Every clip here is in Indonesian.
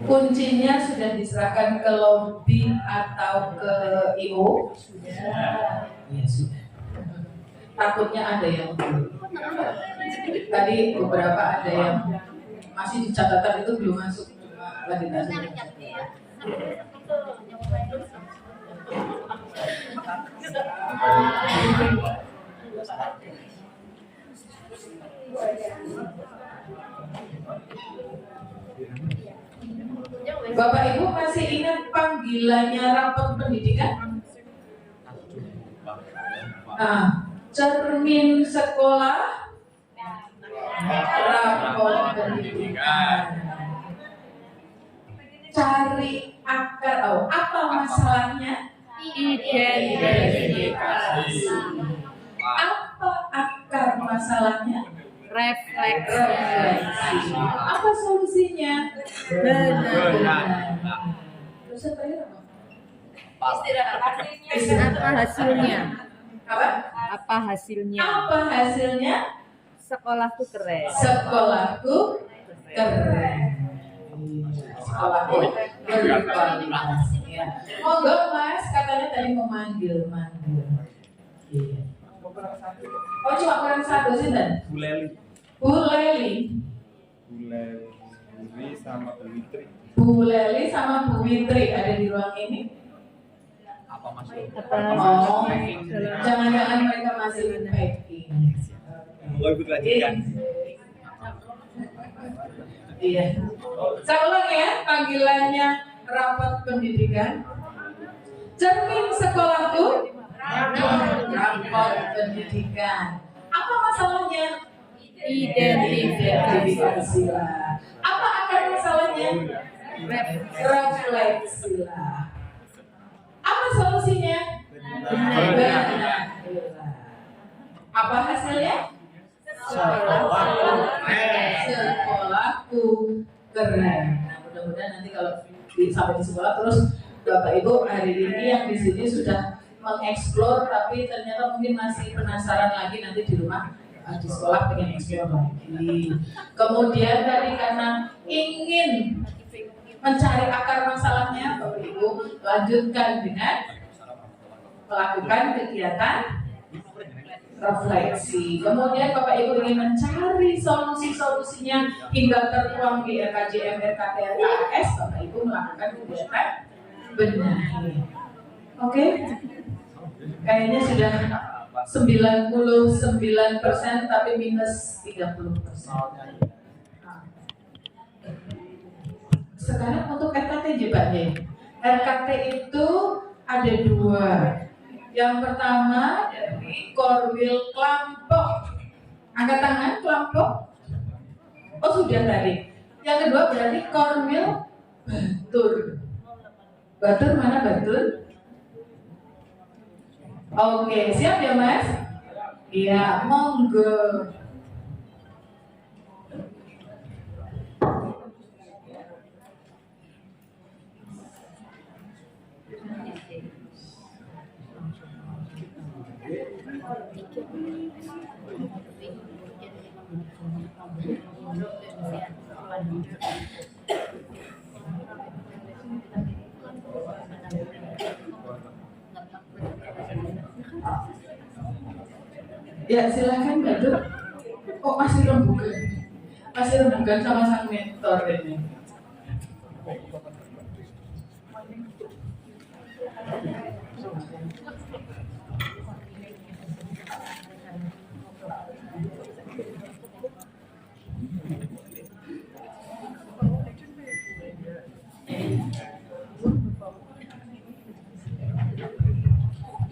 Kuncinya sudah diserahkan ke lobby atau ke IO? Sudah. Ya sudah. Takutnya ada yang tadi beberapa ada yang masih di catatan itu belum masuk, lagi tadi. Bapak Ibu masih ingat panggilannya rapat pendidikan? Cermin sekolah, rapor pendidikan. Cari akar, apa masalahnya? Identifikasi. Apa akar masalahnya? Refleksi. Apa solusinya? Benar. Terus Apa hasilnya? Apa hasilnya? Sekolahku keren. Sekolahku berkualitas. Ya. Monggo Mas, katanya tadi memanggil. Iya. Oh cuma kurang satu sih dan? Bu Leli sama Bu Witri. Bu Leli sama Bu Witri ada di ruang ini. Apa masih? Jangan-jangan mereka masih packing. Mau ikut lanjutkan? Iya. Saya ulang ya, panggilannya rapat pendidikan. Cermin sekolahku, rapat pendidikan. Apa masalahnya? Identifikasi lah. Apa akar masalahnya? Refleksi lah. Apa solusinya? Benar. Apa hasilnya? Sekolahku keren. Nah, mudah-mudahan nanti kalau sampai di sekolah terus Bapak Ibu hari ini yang di sini sudah mengeksplor, tapi ternyata mungkin masih penasaran lagi nanti di rumah, di sekolah pengen eksplor lagi. Kemudian tadi karena ingin mencari akar masalahnya, Bapak Ibu lanjutkan dengan melakukan kegiatan refleksi. Kemudian Bapak Ibu ingin mencari solusi-solusinya hingga tertuang di RKJM, RKT, RKAS, Bapak Ibu melakukan kegiatan benahi. Oke? Kayaknya sudah 99% tapi minus 30%. Sekarang untuk RKT Pak J. RKT itu ada dua. Yang pertama dari Korwil Klampok. Angkat tangan kelompok. Oh sudah tadi. Yang kedua berarti Korwil Batur. Batur mana Batur? Oke, siap ya Mas? Iya, monggo. Ya silakan Mbak Dur. Kok masih rembukan? Masih rembukan sama sang mentor ini.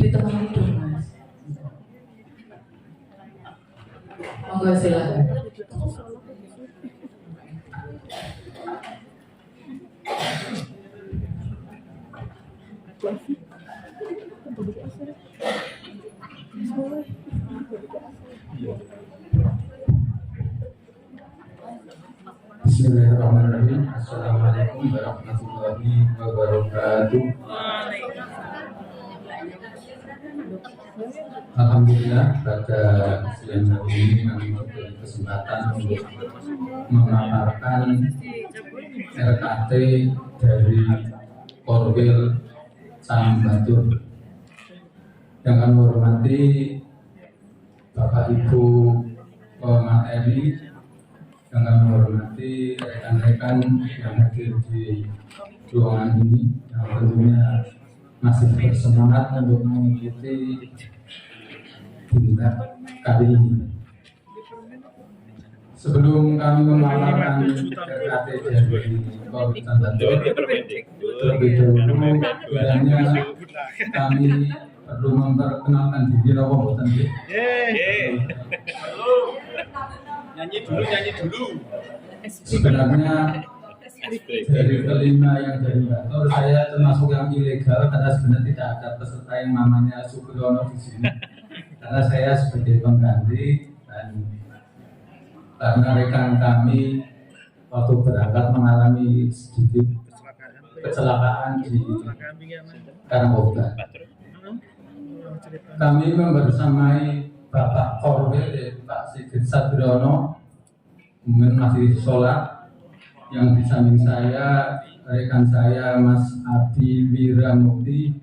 Ditemani dong Mas. Monggo silakan. Bismillahirrahmanirrahim. Assalamualaikum warahmatullahi wabarakatuh. Alhamdulillah pada siang hari ini kami diberi kesempatan untuk memaparkan RKT dari Korwil Sambatur. Yang kami hormati Bapak Ibu pemateri, yang kami hormati rekan-rekan yang hadir di ruangan ini, yang tentunya masih bersemangat untuk mengikuti tingkat kali ini. Sebelum kami memaparkan RKT dari Korwil Sambatur, terlebih dahulu kiranya kami perlu memperkenalkan diri apa mboten nggih? Nyanyi dulu. Sebenarnya dari kelima yang dari kantor saya termasuk yang ilegal karena sebenarnya tidak ada peserta yang namanya Supriyono di sini. Karena saya sebagai pengganti dan karena rekan kami waktu berangkat mengalami sedikit kecelakaan di Karangkobar. Kami membersamai Bapak Korwil yaitu Pak Sigit Satriono, kemudian masih sholat. Yang di samping saya rekan saya Mas Abi Wiramukti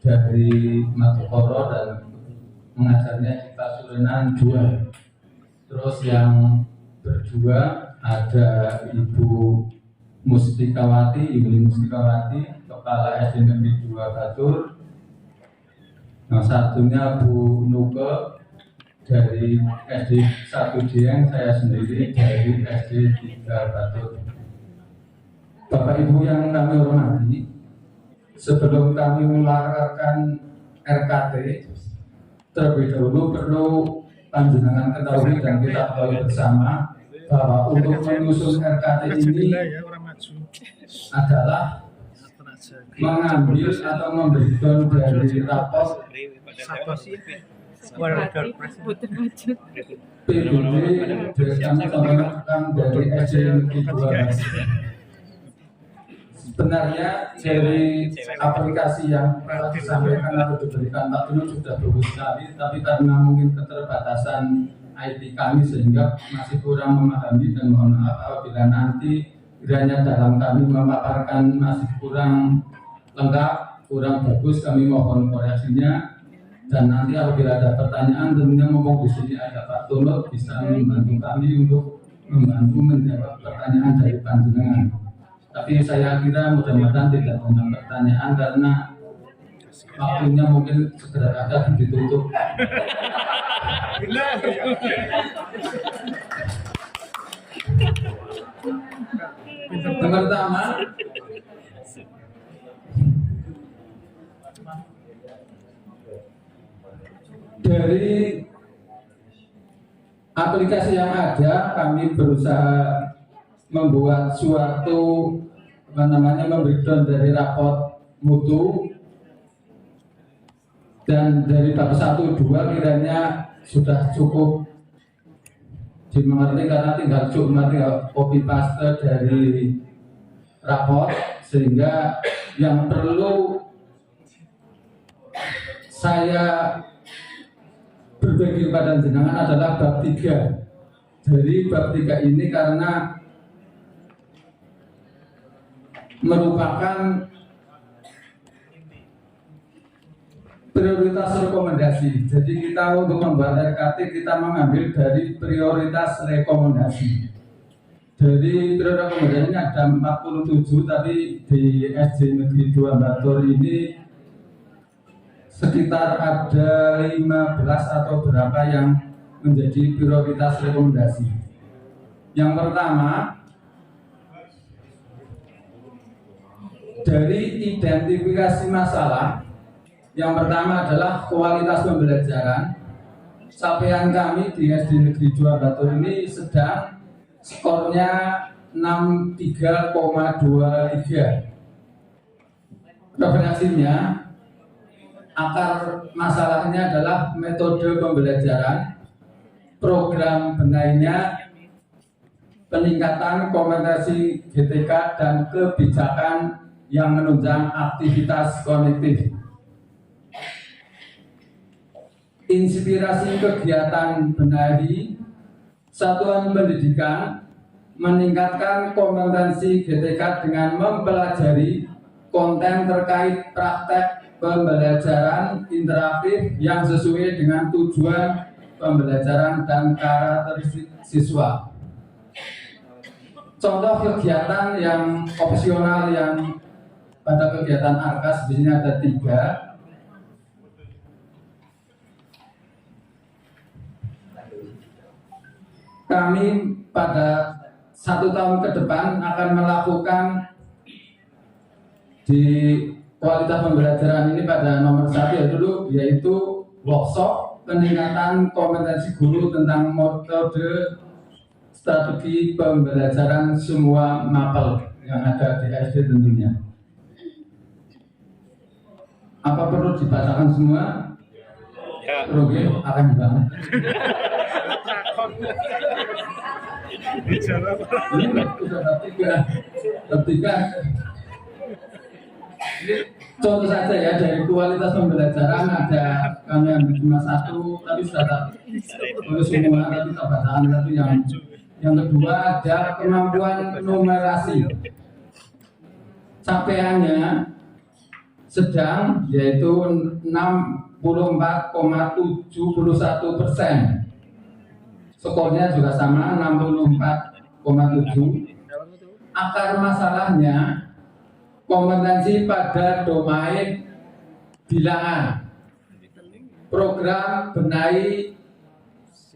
dari Madukoro dan mengajarnya di Pasurunan 2. Terus yang berdua ada Ibu Mustikawati, Kepala SD Negeri 2 Batur. Yang satunya Bu Nuke dari SD 1 Dieng, saya sendiri dari SD 3 Batur. Bapak Ibu yang kami hormati, sebelum kami melarangkan RKT, terlebih dahulu perlu panjenengan ketahui dan kita ketahui bersama bahwa untuk menyusun RKT ini adalah mengambil atau memberikan dari rapor PBB dan teman-teman dari SD Negeri 2. Sebenarnya dari aplikasi yang telah disampaikan atau diberikan Pak Tino sudah bagus sekali, tapi karena mungkin keterbatasan IT kami sehingga masih kurang memahami, dan mohon maaf apabila nanti kiranya dalam kami memaparkan masih kurang lengkap, kurang bagus, kami mohon koreksinya. Dan nanti apabila ada pertanyaan, tentunya mumpung di sini ada Pak Tunut bisa membantu kami untuk membantu menjawab pertanyaan dari panjenengan. Tapi saya kira mudah-mudahan tidak banyak pertanyaan karena waktunya mungkin segera ada ditutup. Yang pertama, dari aplikasi yang ada, kami berusaha membuat suatu memberikan dari raport mutu, dan dari bab 1, 2 kiranya sudah cukup dimengerti karena tinggal copy paste dari raport, sehingga yang perlu saya berbagi kepada jenengan adalah bab 3. Dari bab 3 ini karena merupakan prioritas rekomendasi. Jadi kita untuk membuat RKT kita mengambil dari prioritas rekomendasi. Dari prioritas rekomendasi ada 47, tapi di SD Negeri 2 Batur ini sekitar ada 15 atau berapa yang menjadi prioritas rekomendasi. Yang pertama, dari identifikasi masalah, yang pertama adalah kualitas pembelajaran. Capaian kami di SD Negeri 2 Batur ini sedang skornya 63,23. Referensinya, akar masalahnya adalah metode pembelajaran, program benainya, peningkatan kompetensi GTK, dan kebijakan yang menunjang aktivitas kognitif. Inspirasi kegiatan benahi satuan pendidikan meningkatkan kompetensi GTK dengan mempelajari konten terkait praktek pembelajaran interaktif yang sesuai dengan tujuan pembelajaran dan karakteristik siswa. Contoh kegiatan yang opsional yang pada kegiatan ARKAS di sini ada 3. Kami pada 1 tahun ke depan akan melakukan di kualitas pembelajaran ini pada nomor 1 yaitu workshop peningkatan kompetensi guru tentang metode strategi pembelajaran semua mapel yang ada di SD tentunya. Apa perlu dibacakan semua? Ya. Oke, akan dibangun. Ini sudah ketiga. Contoh saja ya, dari kualitas pembelajaran ada kami ambil cuma 1, tapi sudah tulis semua, tapi kita bacakan satu yang kedua ada kemampuan numerasi. Capaiannya sedang yaitu 64,71%. Skornya juga sama 64,7. Akar masalahnya kompetensi pada domain bilangan. Program benahi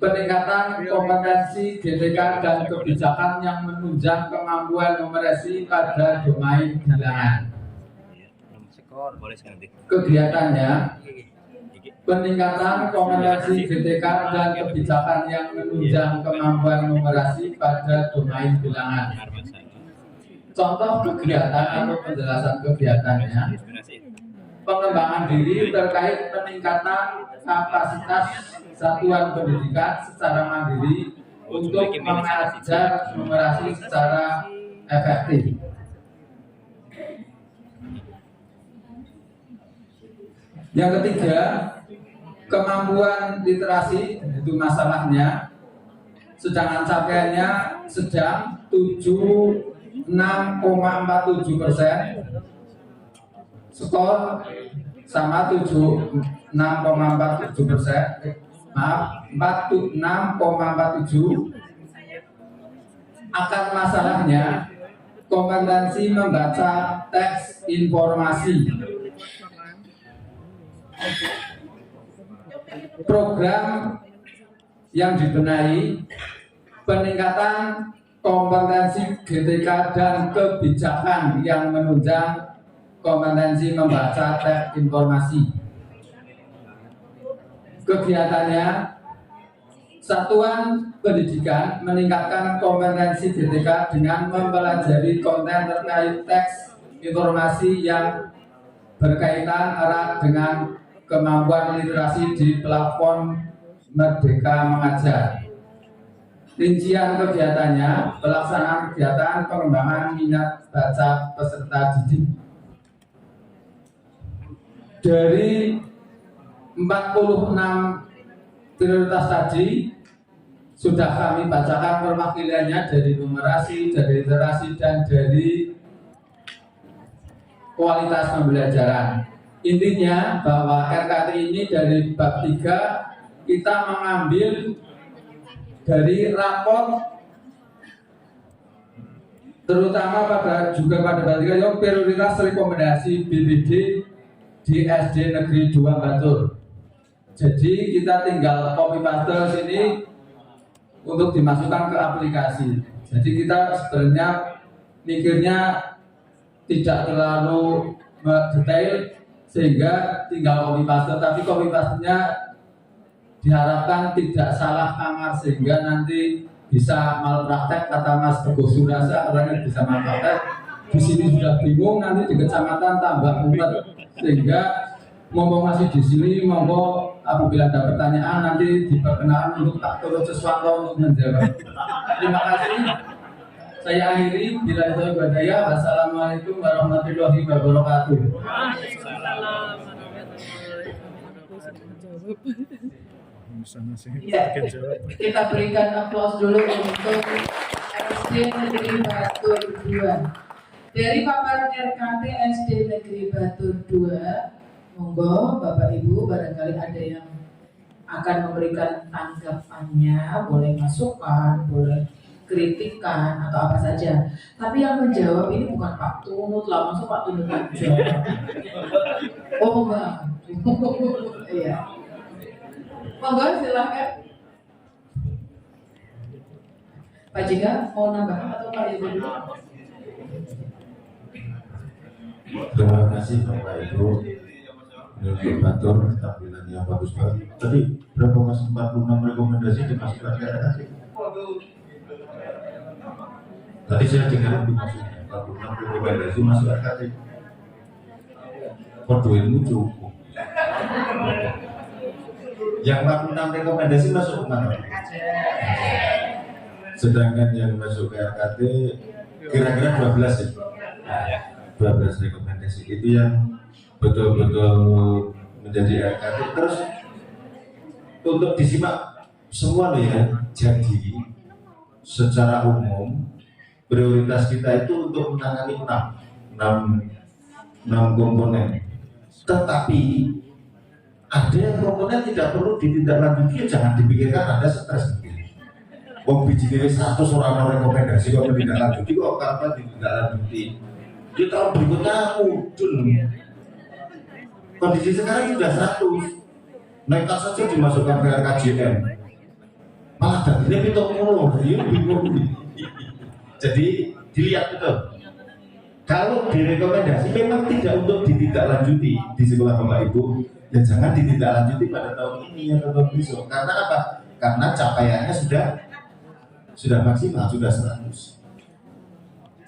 peningkatan kompetensi GTK dan kebijakan yang menunjang kemampuan numerasi pada domain bilangan. Kegiatannya peningkatan kompetensi GTK dan kebijakan yang menunjang kemampuan numerasi pada domain bilangan. Contoh kegiatan atau penjelasan kegiatannya: pengembangan diri terkait peningkatan kapasitas satuan pendidikan secara mandiri untuk mengajar numerasi secara efektif. Yang ketiga, kemampuan literasi, itu masalahnya, sedangkan capaiannya sedang 6,47%, skor sama 6,47%, maaf 46,47. Akar masalahnya kompetensi membaca teks informasi. Program yang dibenahi peningkatan kompetensi GTK dan kebijakan yang menunjang kompetensi membaca teks informasi. Kegiatannya, satuan pendidikan meningkatkan kompetensi GTK dengan mempelajari konten terkait teks informasi yang berkaitan erat dengan kemampuan literasi di platform Merdeka Mengajar. Rincian kegiatannya, pelaksanaan kegiatan pengembangan minat baca peserta didik. Dari 46 prioritas tadi sudah kami bacakan perwakilannya dari numerasi, dari literasi, dan dari kualitas pembelajaran. Intinya bahwa RKT ini dari bab 3 kita mengambil dari rapor, terutama pada bab 3 yang prioritas rekomendasi BPD di SD Negeri 2 Batur. Jadi kita tinggal copy paste sini untuk dimasukkan ke aplikasi. Jadi kita sebenarnya mikirnya tidak terlalu detail, sehingga tinggal copy paste, tapi copy pastenya diharapkan tidak salah kamar sehingga nanti bisa malpraktek. Kata Mas Teguh Surasa, orangnya bisa malpraktek. Di sini sudah bingung, nanti di kecamatan tambah umat, sehingga monggo masih di sini, monggo apabila ada pertanyaan nanti diperkenalkan untuk tak turut sesuatu untuk menjawab. Terima kasih. Saya akhiri, bila itu ibadaya. Wassalamualaikum warahmatullahi wabarakatuh. Sana sih. Ya, kita berikan aplaus dulu untuk SD Negeri Batur 2. Dari paparan RKT SD Negeri Batur 2, monggo Bapak Ibu barangkali ada yang akan memberikan tanggapannya, boleh masukan, boleh kritikan atau apa saja. Tapi yang menjawab ini bukan Pak Tunut lah, masa Pak Tunut aja. Oh enggak. Iya. Monggo silahkan. Pak Jika mau nambah atau Pak Ibu dulu? Terima kasih Bapak Ibu. Untuk Batur tampilan yang bagus banget. Tadi berapa mas 46 rekomendasi dimasukkan ke RKT? Tadi saya dengar dimasukkan 46 rekomendasi masuk RKT. Kode ilmu cukup. Yang 46 rekomendasi masuk ke mana? Sedangkan yang masuk ke RKT kira-kira 12 ya. 12 rekomendasi itu yang betul-betul menjadi RKT. Terus untuk disimak semua loh ya. Jadi secara umum prioritas kita itu untuk menangani 6 komponen. Tetapi ada yang komponen tidak perlu ditindaklanjuti, jangan dipikirkan Anda stres. Wong biji dhewe 100 orang rekomendasi kok ditindaklanjuti kok apa ditindaklanjuti. Di tahun berikutnya mudun. Kondisi sekarang sudah 100. Nekat saja dimasukkan ke RKJM. Malah tadinya itu bingung. Jadi dilihat betul. Kalau direkomendasi memang tidak untuk ditindaklanjuti di sekolah Bapak Ibu, ya jangan ditindaklanjuti pada tahun ini atau tahun besok. Karena apa? Karena capaiannya sudah maksimal, sudah 100.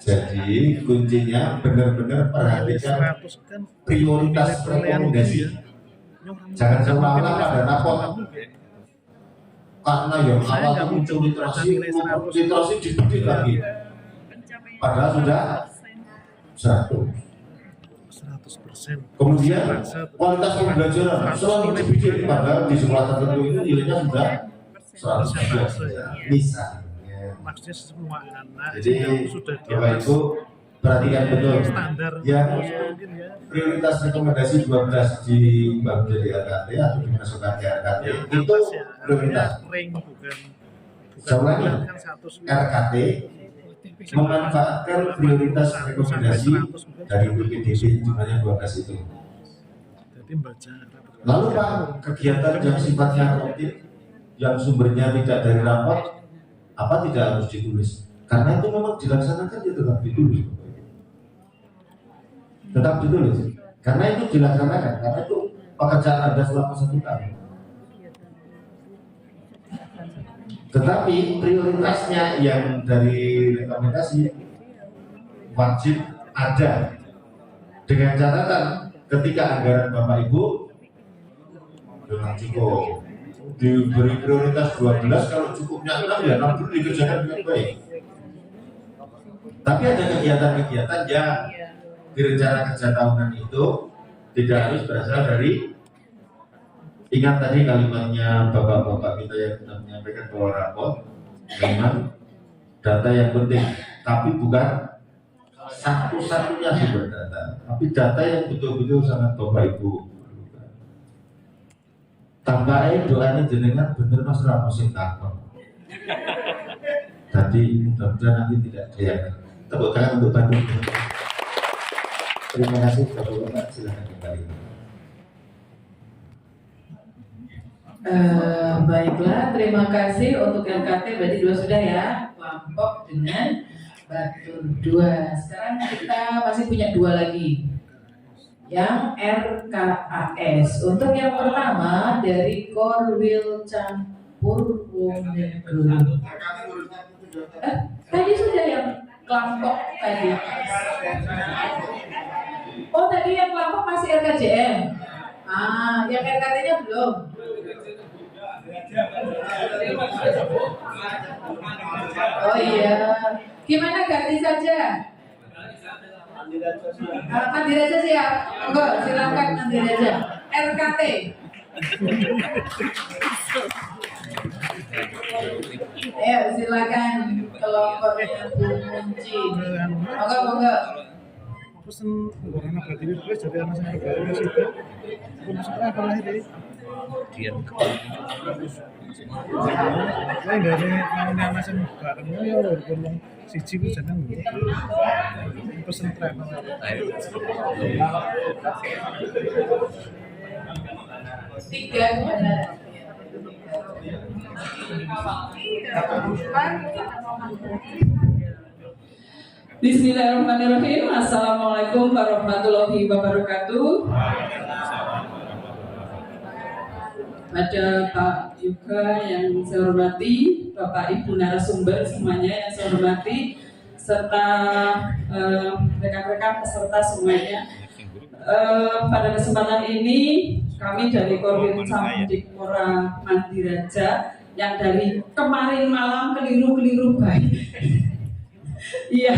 Jadi kuncinya benar-benar perhatikan prioritas rekomendasi. Jangan seolah-olah pada rapot. Karena yang awal itu muncul literasi dibidik lagi. Padahal sudah 100%. Kemudian kualitas pembelajaran selalu dibidik, padahal di sekolah tertentu itu nilainya sudah 100%. Misalnya. Maksudnya semua anak jadi sudah Bapak Ibu perhatikan betul standar yang mungkin ya. prioritas rekomendasi 12 dibagi dari RKT atau dimasukkan ke RKT itu prioritas. Soalnya RKT memanfaatkan prioritas rekomendasi dari PPDB jumlahnya 12 itu. Lalu Pak, kegiatan yang sifatnya rutin yang sumbernya tidak dari rapot, apa tidak harus ditulis? Karena itu memang dilaksanakan ya tetap ditulis. Tetap ditulis. Karena itu dilaksanakan, karena itu pekerjaan Anda selama 1 tahun. Tetapi prioritasnya yang dari rekomendasi wajib ada. Dengan catatan ketika anggaran Bapak Ibu dengan cukup diberi prioritas 12, kalau cukupnya 6 ya 6 dulu dikerjakan dengan baik. Tapi ada kegiatan-kegiatan yang di rencana kerja tahunan itu tidak harus berasal dari, ingat tadi kalimatnya bapak-bapak kita yang sudah menyampaikan bahwa rapor memang data yang penting, tapi bukan satu-satunya sumber data, tapi data yang betul-betul sangat Bapak Ibu. Tambahin doanya jenengan bener Mas Ramos sing takon. Tadi mudah-mudahan nanti tidak ada yang tepuk tangan untuk bantu. Terima kasih Bapak-bapak, silakan kembali. Baiklah, terima kasih untuk RKT berarti 2 sudah ya, Lampok dengan Batur 2. Sekarang kita masih punya 2 lagi. Yang RKAS. Untuk yang pertama dari Korwil Campur Wonegoro. Tadi sudah yang Lampok tadi. Oh tadi yang Lampok masih RKJM. Yang RKT-nya belum. Oh iya. Gimana ganti saja? Mandiri aja siap. Enggak, silakan mandiri aja. RKT. Ayo silakan kelompoknya Bu Munci. Monggo. Pesen corona berarti wis jadi anak sing gawe situ. Maksudnya apa lah ini? Saya dari nama sing bareng ya ngomong siji ku jeneng pesen travel. Tiga benar. Bismillahirrahmanirrahim. Assalamualaikum warahmatullahi wabarakatuh. Pada Pak Yoga yang saya hormati, Bapak Ibu narasumber semuanya yang saya hormati, serta rekan-rekan peserta semuanya. Pada kesempatan ini kami dari Korbit Samdikpora Mandiraja yang dari kemarin malam keliru baik. Iya,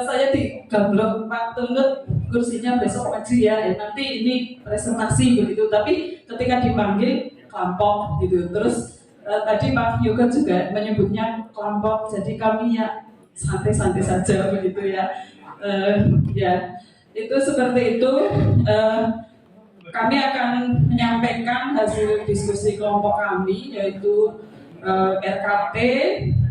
saya digablok Pak Tunut kursinya besok maju ya. Nanti ini presentasi begitu. Tapi ketika dipanggil kelompok gitu. Terus tadi Pak Yoga juga menyebutnya kelompok. Jadi kami ya santai-santai saja begitu ya. Ya, itu seperti itu. Kami akan menyampaikan hasil diskusi kelompok kami yaitu RKT.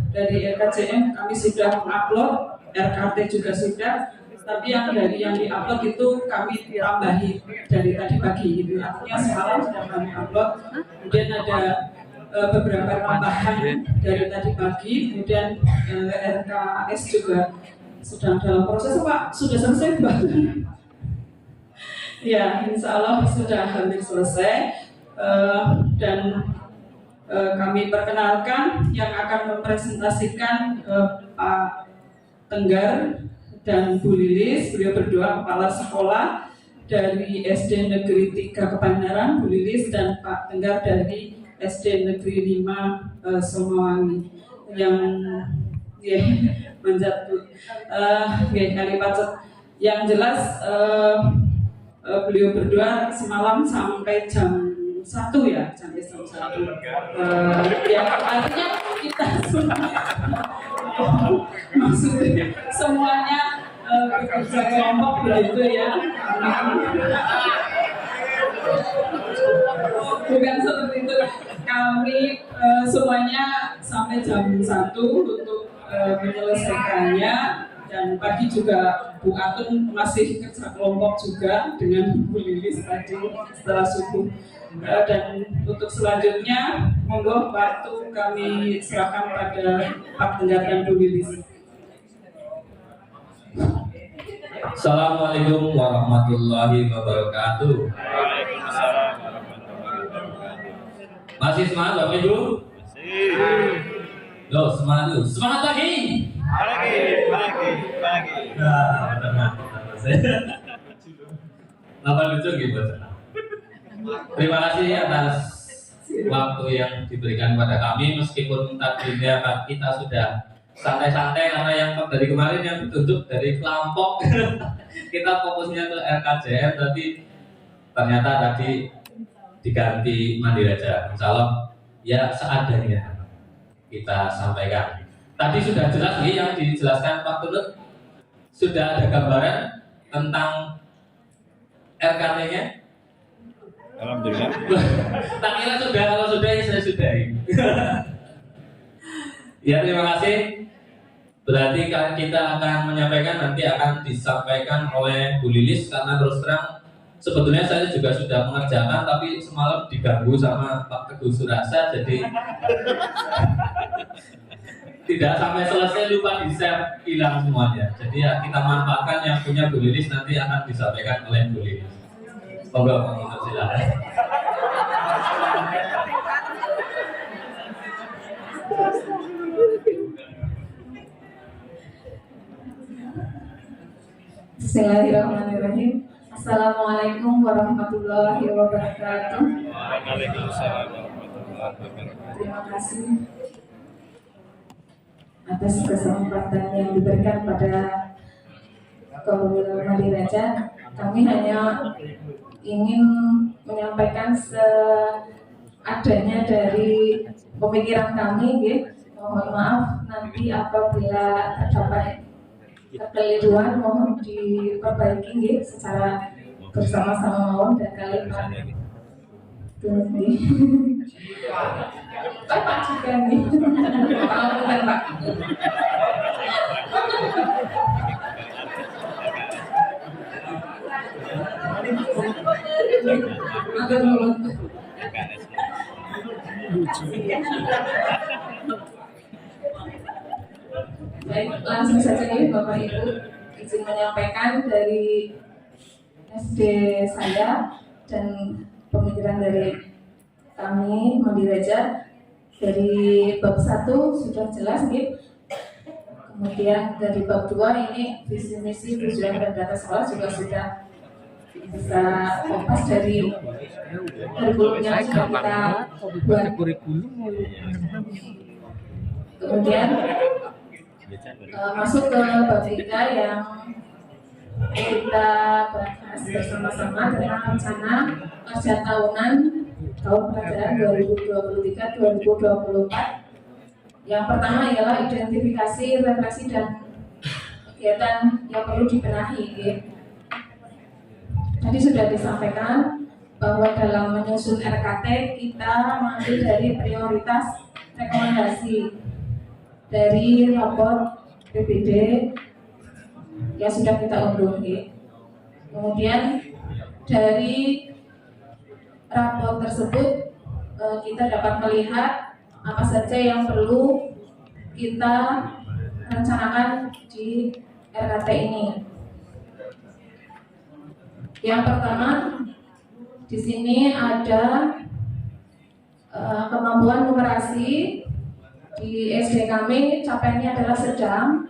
Dari RKJM kami sudah mengupload, RKT juga sudah, tapi yang diupload itu kami tambahi dari tadi pagi gitu. Artinya semalam sudah kami upload, kemudian ada beberapa tambahan dari tadi pagi, kemudian RKS juga sedang dalam proses. Pak sudah selesai Pak? Ya, insya Allah sudah hampir selesai dan kami perkenalkan yang akan mempresentasikan Pak Tenggar dan Bu Lilis. Beliau berdua kepala sekolah dari SD Negeri 3 Kepanjaran, Bu Lilis, dan Pak Tenggar dari SD Negeri 5 Somawangi. Yang ya manjat kali pacet. Yang jelas beliau berdua semalam sampai jam 1 ya, sampai jam 1. Ya artinya kita maksudnya semuanya bekerja kelompok begitu ya. Bukan seperti itu. Kami semuanya sampai jam 1 untuk menyelesaikannya. Dan pagi juga Bu Atun masih kerja kelompok juga dengan Bu Lilis tadi setelah subuh. Dan untuk selanjutnya, monggo waktu kami serahkan pada Pak Tenggar dan Bu Lilis. Assalamualaikum warahmatullahi wabarakatuh. Masih semangat Bapak Ibu? Loh, semangat dulu. Semangat pagi. Nah, tenang. Apa lucu gitu? Terima kasih atas waktu yang diberikan kepada kami, meskipun tadinya kita sudah santai-santai karena yang dari kemarin yang ditutup dari kelompok kita fokusnya ke RKJM, tapi ternyata tadi diganti Mandiraja. Insya Allah ya seadanya kita sampaikan. Tadi sudah jelas nih yang dijelaskan Pak Tunut, sudah ada gambaran tentang RKT-nya. Alhamdulillah. Tak kira sudah, kalau sudah ya saya sudahi. Ya terima kasih. Berarti kita akan menyampaikan, nanti akan disampaikan oleh Bu Lilis, karena terus terang sebetulnya saya juga sudah mengerjakan, tapi semalam diganggu sama Pak Teguh Surasa, jadi tidak sampai selesai lupa di-share, hilang semuanya. Jadi ya kita manfaatkan yang punya Bu Lilis, nanti akan disampaikan oleh Bu Lilis. Monggo, silakan. Bismillahirrahmanirrahim. Assalamualaikum warahmatullahi wabarakatuh. Waalaikumsalam warahmatullahi wabarakatuh. Terima kasih atas kesempatan yang diberikan pada Korbit Mandiraja. Kami hanya ingin menyampaikan adanya dari pemikiran kami, mohon maaf nanti apabila terdapat kekeliruan mohon diperbaiki secara bersama-sama mawon dan kalian Pak Pak juga nih Pak. Baik, langsung saja nih Bapak Ibu izin menyampaikan dari SD saya dan pemikiran dari kami Mandiraja. Dari bab 1 sudah jelas nih. Kemudian dari bab 2 ini visi misi tujuan dan data sekolah juga sudah bisa kompas dari kurikulum yang sudah kita buat. Kemudian masuk ke bab 3 yang kita bahas bersama-sama tentang rencana kerja tahunan tahun pelajaran 2023-2024. Yang pertama ialah identifikasi, refleksi dan kegiatan yang perlu dibenahi. Tadi sudah disampaikan bahwa dalam menyusun RKT kita mengambil dari prioritas rekomendasi dari rapor PBD yang sudah kita unduh. Kemudian dari rapor tersebut kita dapat melihat apa saja yang perlu kita rencanakan di RKT ini. Yang pertama di sini ada kemampuan numerasi di SD kami capaiannya adalah sedang,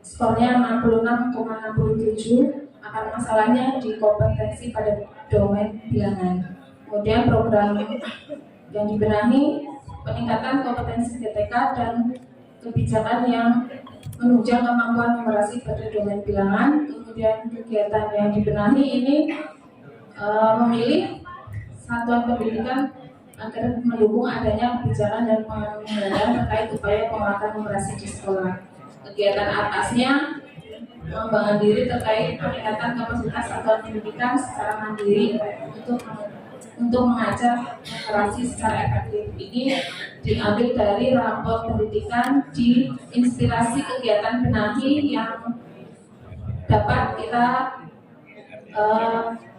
skornya 66,67. Akar masalahnya di kompetensi pada domain bilangan. Kemudian program yang dibenahi peningkatan kompetensi GTK dan kebijakan yang menunjang kemampuan numerasi pada domain bilangan. Kemudian kegiatan yang dibenahi ini memilih satuan pendidikan agar mendukung adanya kebijakan dan penganggaran terkait upaya penguatan numerasi di sekolah. Kegiatan atasnya pengembangan diri terkait peningkatan kapasitas satuan pendidikan secara mandiri untuk mengajar numerasi secara efektif. Ini diambil dari rapor pendidikan di inspirasi kegiatan benahi yang dapat kita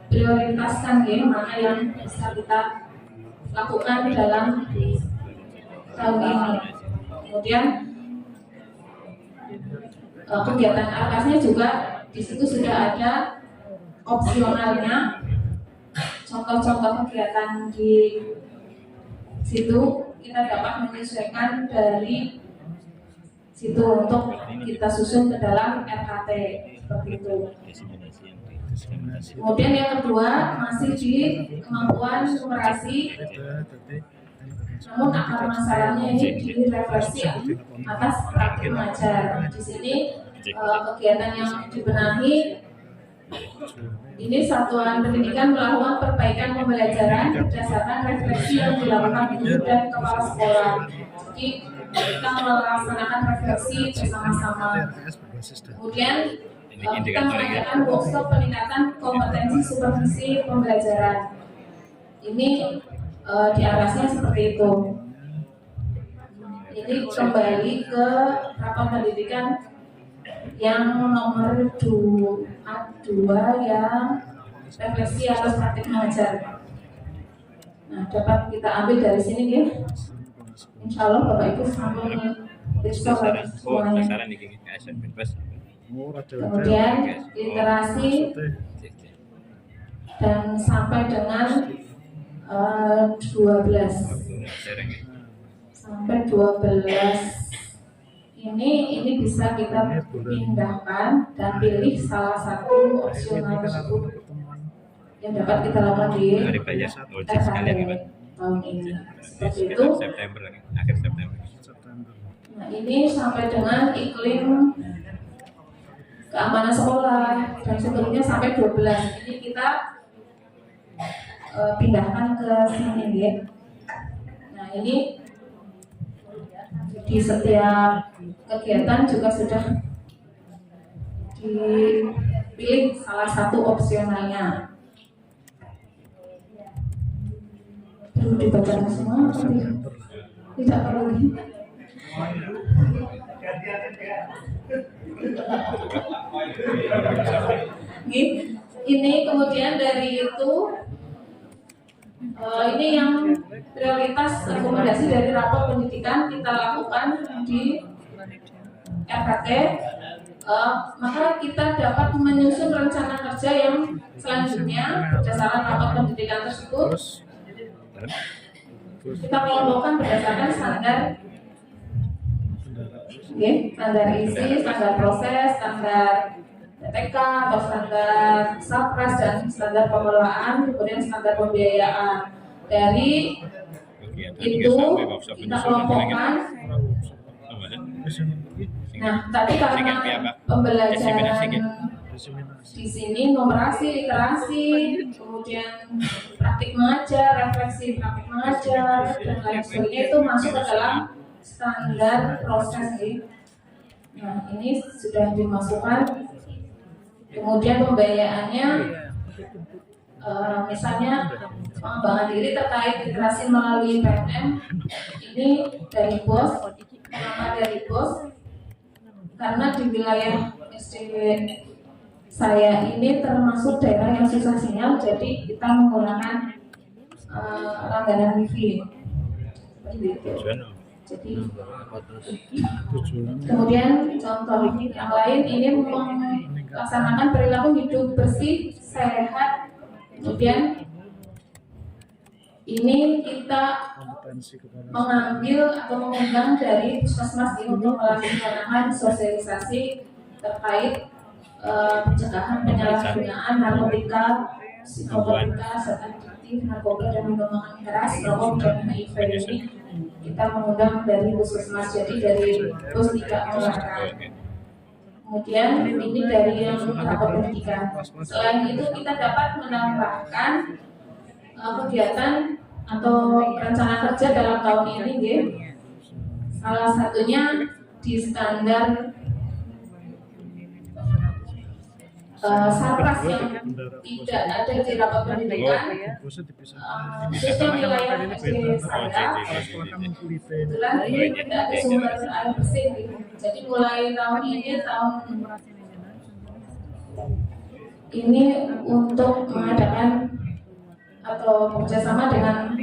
prioritaskan mana yang bisa kita lakukan dalam tahun ini. Kemudian kegiatan atasnya juga di situ sudah ada opsionalnya, contoh-contoh kegiatan di situ kita dapat menyesuaikan dari situ untuk kita susun ke dalam RKT seperti itu. Kemudian yang kedua masih di kemampuan numerasi, namun akar masalahnya ini direfleksi atas praktik mengajar. Di sini kegiatan yang dibenahi ini satuan pendidikan melakukan perbaikan pembelajaran berdasarkan refleksi yang dilakukan guru dan kepala sekolah. Jadi kita melaksanakan refleksi bersama-sama. Kemudian kita mengadakan workshop peningkatan kompetensi supervisi pembelajaran. Ini di atasnya seperti itu. Ini kembali ke rapor pendidikan yang nomor 2 yang refleksi atas praktik mengajar. Nah, dapat kita ambil dari sini ya. Insya Allah Bapak Ibu sampun besok semuanya. Kemudian literasi dan sampai dengan 12 sampai 12 ini bisa kita pindahkan dan pilih salah satu opsional tersebut yang dapat kita lakukan di RKT tahun ini. Seperti itu. Akhir September. Nah, ini sampai dengan iklim keamanan sekolah dan seterusnya sampai 12. Ini kita pindahkan ke sini ya. Nah ini di setiap kegiatan juga sudah dipilih salah satu opsionalnya. Perlu dibaca semua atau tidak? Tidak perlu. Ini kemudian dari itu ini yang prioritas rekomendasi dari rapor pendidikan kita lakukan di RKT. Maka kita dapat menyusun rencana kerja yang selanjutnya berdasarkan rapor pendidikan tersebut. Kita kelompokkan berdasarkan standar, standar isi, standar proses, standar PTK atau standar Sapras dan standar pengelolaan, kemudian standar pembiayaan. Dari itu kita kelompokkan. Nah, tadi karena pembelajaran di sini numerasi, literasi, kemudian praktik mengajar, refleksi praktik mengajar, dan lain sebagainya itu masuk ke dalam standar proses ini. Nah, ini sudah dimasukkan. Kemudian pembiayaannya, misalnya pengembangan diri terkait literasi melalui PNM, ini dari BOS, nama dari BOS, karena di wilayah SD saya ini termasuk daerah yang susah sinyal, jadi kita menggunakan langganan wifi. Seperti itu. Jadi, kemudian contoh yang lain ini melaksanakan perilaku hidup bersih, sehat. Kemudian ini kita mengambil atau mengundang dari puskesmas ini untuk melaksanakan sosialisasi terkait pencegahan penyalahgunaan narkotika, psikotropa, zat adiktif, narkoba dan minuman keras, rokok dan HIV ini kita mengundang dari puskesmas, jadi dari pos tidak mengeluarkan. Kemudian ini dari yang rapor pendidikan. Selain itu kita dapat menambahkan kegiatan atau rencana kerja dalam tahun ini, salah satunya di standar Sapras yang tidak ada di rapor pendidikan, khususnya wilayah SD saya, kebetulan ini tidak ada sumber air bersih. Jadi mulai tahun ini untuk mengadakan atau bekerjasama dengan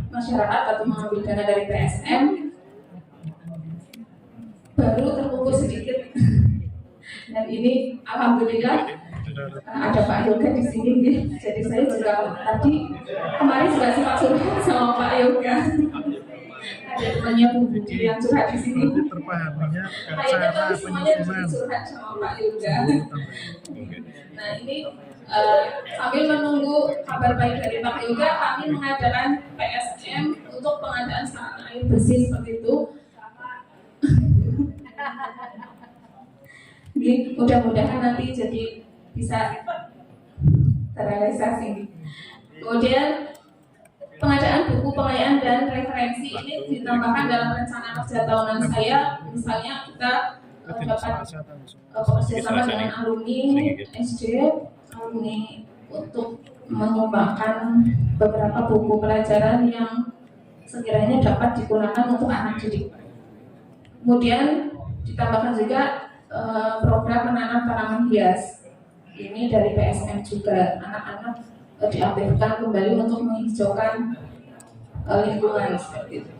masyarakat atau mengambil dana dari PSM baru terkumpul sedikit. Dan ini alhamdulillah ada Pak Yoga di sini, jadi saya juga tadi kemarin juga sempat curhat sama Pak Yoga. Ada temannya Bu Budi yang curhat di sini. Kayaknya tapi semuanya di sini curhat sama Pak Yoga. Nah ini sambil menunggu kabar baik dari Pak Yoga, kami mengadakan PSM untuk pengadaan sarana air bersih seperti itu. Mudah-mudahan nanti jadi bisa terrealisasi. Kemudian pengadaan buku pengayaan dan referensi ini ditambahkan dalam rencana kerja tahunan saya. Misalnya kita dapat bekerjasama dengan alumni SD, alumni untuk menyumbangkan beberapa buku pelajaran yang sekiranya dapat digunakan untuk anak didik. Kemudian ditambahkan juga program menanam tanaman hias. Ini dari PSM juga, anak-anak diaktifkan kembali untuk menghijaukan lingkungan seperti itu.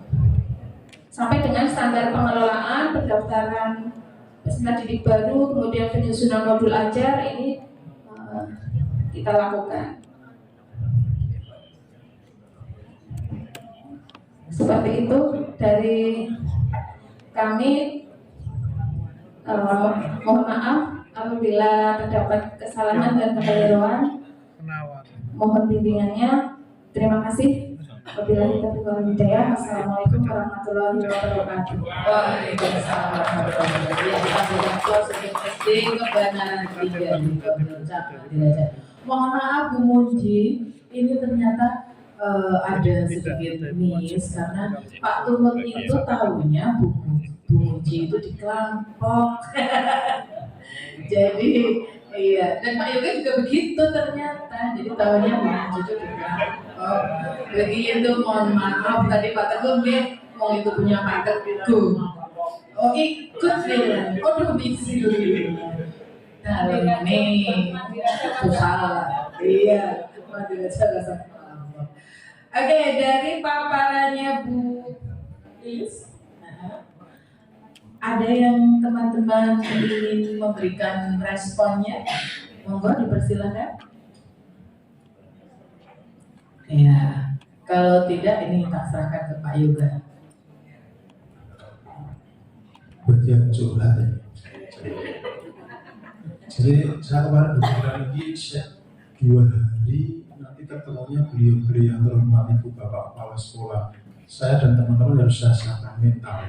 Sampai dengan standar pengelolaan, pendaftaran peserta didik baru, kemudian penyusunan modul ajar ini kita lakukan. Seperti itu dari kami. Mohon maaf apabila terdapat kesalahan dan kekeliruan. Mohon bimbingannya. Terima kasih. Wabillahi taufiq wal hidayah. Assalamualaikum warahmatullahi wabarakatuh. Waalaikumsalam warahmatullahi wabarakatuh. Mohon maaf Bu Muji, ini ternyata ada sedikit miss karena Pak Tumut itu tahunya Bu Muji itu di Kelampok. Jadi iya, dan Pak Yoga juga begitu ternyata. Jadi tahunya Bu Muji itu di Kelampok. Begitu, mohon maaf tadi Pak Teguh mau itu punya Pak Teguh. Oh ikut ya, oh udah misi dulu. Nah ini itu salah. Iya, tidak salah. Oke, dari paparannya Bu Lilis, ada yang teman-teman ingin memberikan responnya? Monggo dipersilakan. Ya, kalau tidak ini tak serahkan ke Pak Yoga. Bagian curhat ya. Jadi saya kemarin berbicara lagi 2 hari nanti ketemunya beliau-beliau yang terhormat Ibu Bapak Kepala Sekolah. Saya dan teman-teman harus saya mental.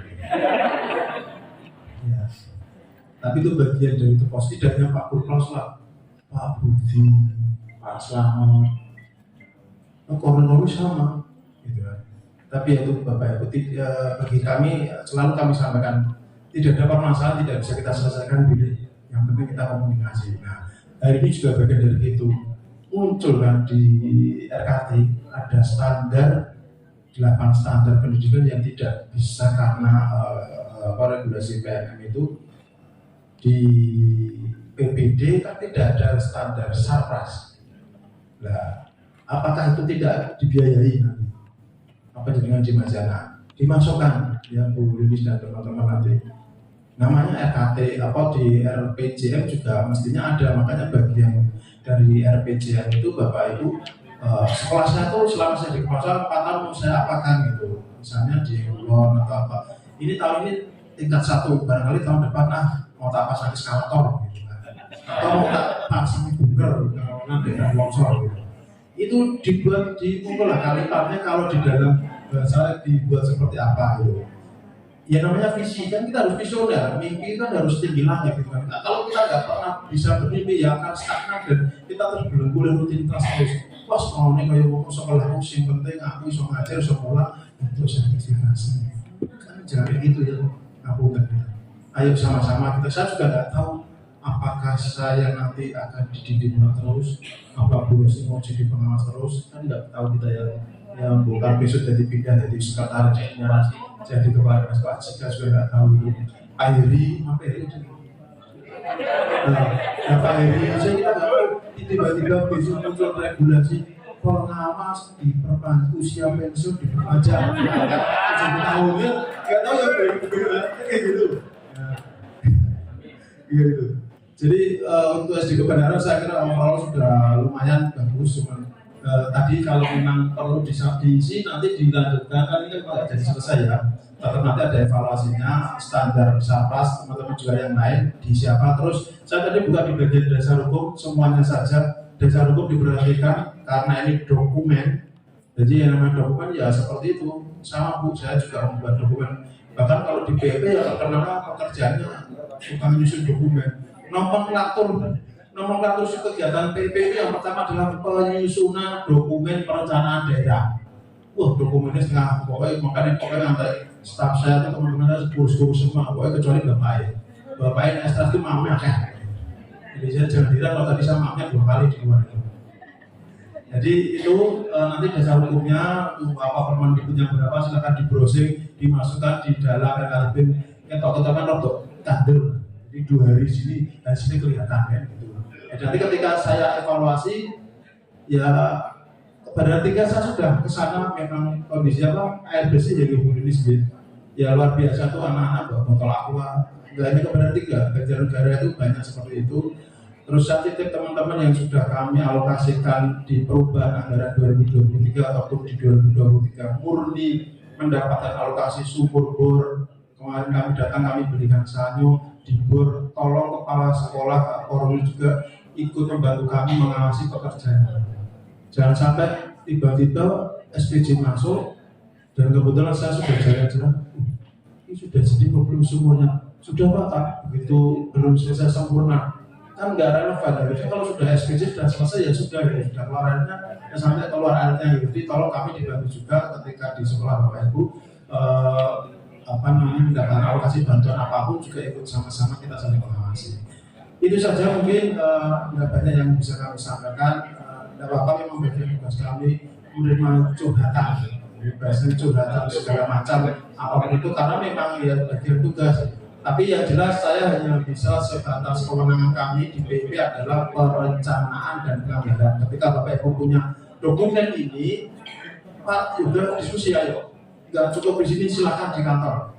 Ya. Tapi itu bagian dari itu pos, tidak hanya Pak Kurplos lah, Pak Budi, Pak Slamet, koordinator sama, gitu kan. Tapi itu Bapak Ibu, bagi kami selalu kami sampaikan tidak ada permasalahan tidak bisa kita selesaikan bila yang penting kita komunikasi. Nah, hari ini juga bagian dari itu muncul kan di RKT ada standar 8 standar pendidikan yang tidak bisa karena regulasi PMM itu di PPD kan tidak ada standar sarpras. Nah, apakah itu tidak dibiayai nanti? Apa dengan di Majana? Dimasukkan ya Bu Lilis dan teman-teman nanti. Namanya RKT apa di RPJM juga mestinya ada, makanya bagian dari RPJM itu Bapak Ibu sekolah saya tuh selama saya di kepala 4 tahun mau saya apakan gitu, misalnya di Ulon atau apa. Ini tahun ini tingkat 1, barangkali tahun depan mau tak pasang eskalator gitu kan, atau mau tak pasang bunker nanti ada longsor gitu. Itu dibuat dikumpul lah kalimatnya kalau di dalam bahasa dibuat seperti apa gitu. Ya namanya visi kan kita harus visioner, mimpi kan harus tinggi langit gitu kan. Nah, kalau kita nggak pernah bisa bermimpi ya akan stagnan dan kita terus belenggu dan rutinitas terus. Wah sekolah ini kayak mau sekolah yang penting aku bisa ngajar sekolah untuk sertifikasi. Kan jangan gitu ya, aku nggak gitu. Ayo sama-sama kita. Saya juga nggak tahu apakah saya nanti akan dididik terus, apa Bu Rosi mau jadi pengawas terus, kan nggak tahu kita ya. Yang bukan besok jadi pindah jadi sekretaris generasi jadi kepala dinas Pak Jika juga nggak tahu itu Airi apa itu nah Pak Airi aja kita nggak tahu tiba-tiba besok muncul regulasi pengawas diperpanjang usia pensiun diperpanjang 7 tahunnya nggak tahu ya kayak gitu gitu. Jadi untuk SD Kebenaran saya kira overall sudah lumayan bagus, cuman tadi kalau memang perlu diisi nanti dilanjutkan kan ini kan jadi selesai ya. Tetap nanti ada evaluasinya, standar sarpras teman-teman juga yang lain di siapa. Terus saya tadi buka di bagian dasar hukum semuanya saja. Dasar hukum diperhatikan karena ini dokumen. Jadi yang namanya dokumen ya seperti itu. Sama Bu, saya juga membuat dokumen. Bahkan kalau di BP ya terkenal pekerjaannya tukang nyusun dokumen. Nomenklatur kegiatan PP yang pertama adalah penyusunan dokumen perencanaan daerah. Wah dokumennya setengah makanya nanti staf saya atau teman-teman saya guru-guru semua, pokoknya kecuali bapaknya ekstra itu mamanya kan. Jadi saya jangan dira kalau tadi saya mamanya 2 kali di luar itu. Jadi itu nanti dasar hukumnya apa permendikbudnya berapa silakan di browsing, dimasukkan di dalam RKB. Kita kan untuk tandel. Jadi 2 hari sini hasilnya kelihatan kan gitu. Jadi ketika saya evaluasi ya pada 3 saya sudah kesana memang kondisi apa air bersih jadi Lilis ya luar biasa tuh anak-anak bawa botol aqua. Nggak hanya kepada 3 Banjarnegara itu banyak seperti itu. Terus saya titip teman-teman yang sudah kami alokasikan di perubahan anggaran 2023 ataupun di 2023 murni mendapatkan alokasi sumur bor. Kemarin kami datang kami berikan sanyo di bor, tolong kepala sekolah Kak Korwil juga ikut membantu kami mengawasi pekerjaan. Jangan sampai tiba-tiba SPJ masuk dan kebetulan saya sudah jalan-jalan, ini sudah jadi problem semuanya. Sudah Pak, begitu belum selesai sempurna. kan nggak relevan. Harusnya kalau sudah SPJ sudah selesai ya sudah sudah keluar airnya ya sampai keluar airnya gitu. Jadi tolong kami dibantu juga ketika di sekolah Bapak Ibu mendapat alokasi bantuan apapun juga ikut sama-sama kita saling mengawasi. Itu saja mungkin nggak banyak yang bisa kami sampaikan. Tidak apa-apa, memang bagian tugas kami menerima curhatan, biasanya curhatan segala macam apapun itu karena memang ya bagian tugas. Tapi yang jelas saya hanya bisa sebatas kewenangan kami di PIP adalah perencanaan dan penganggaran. Ketika Bapak Ibu punya dokumen ini, Pak juga diskusi ayo. Nggak cukup di sini silakan di kantor.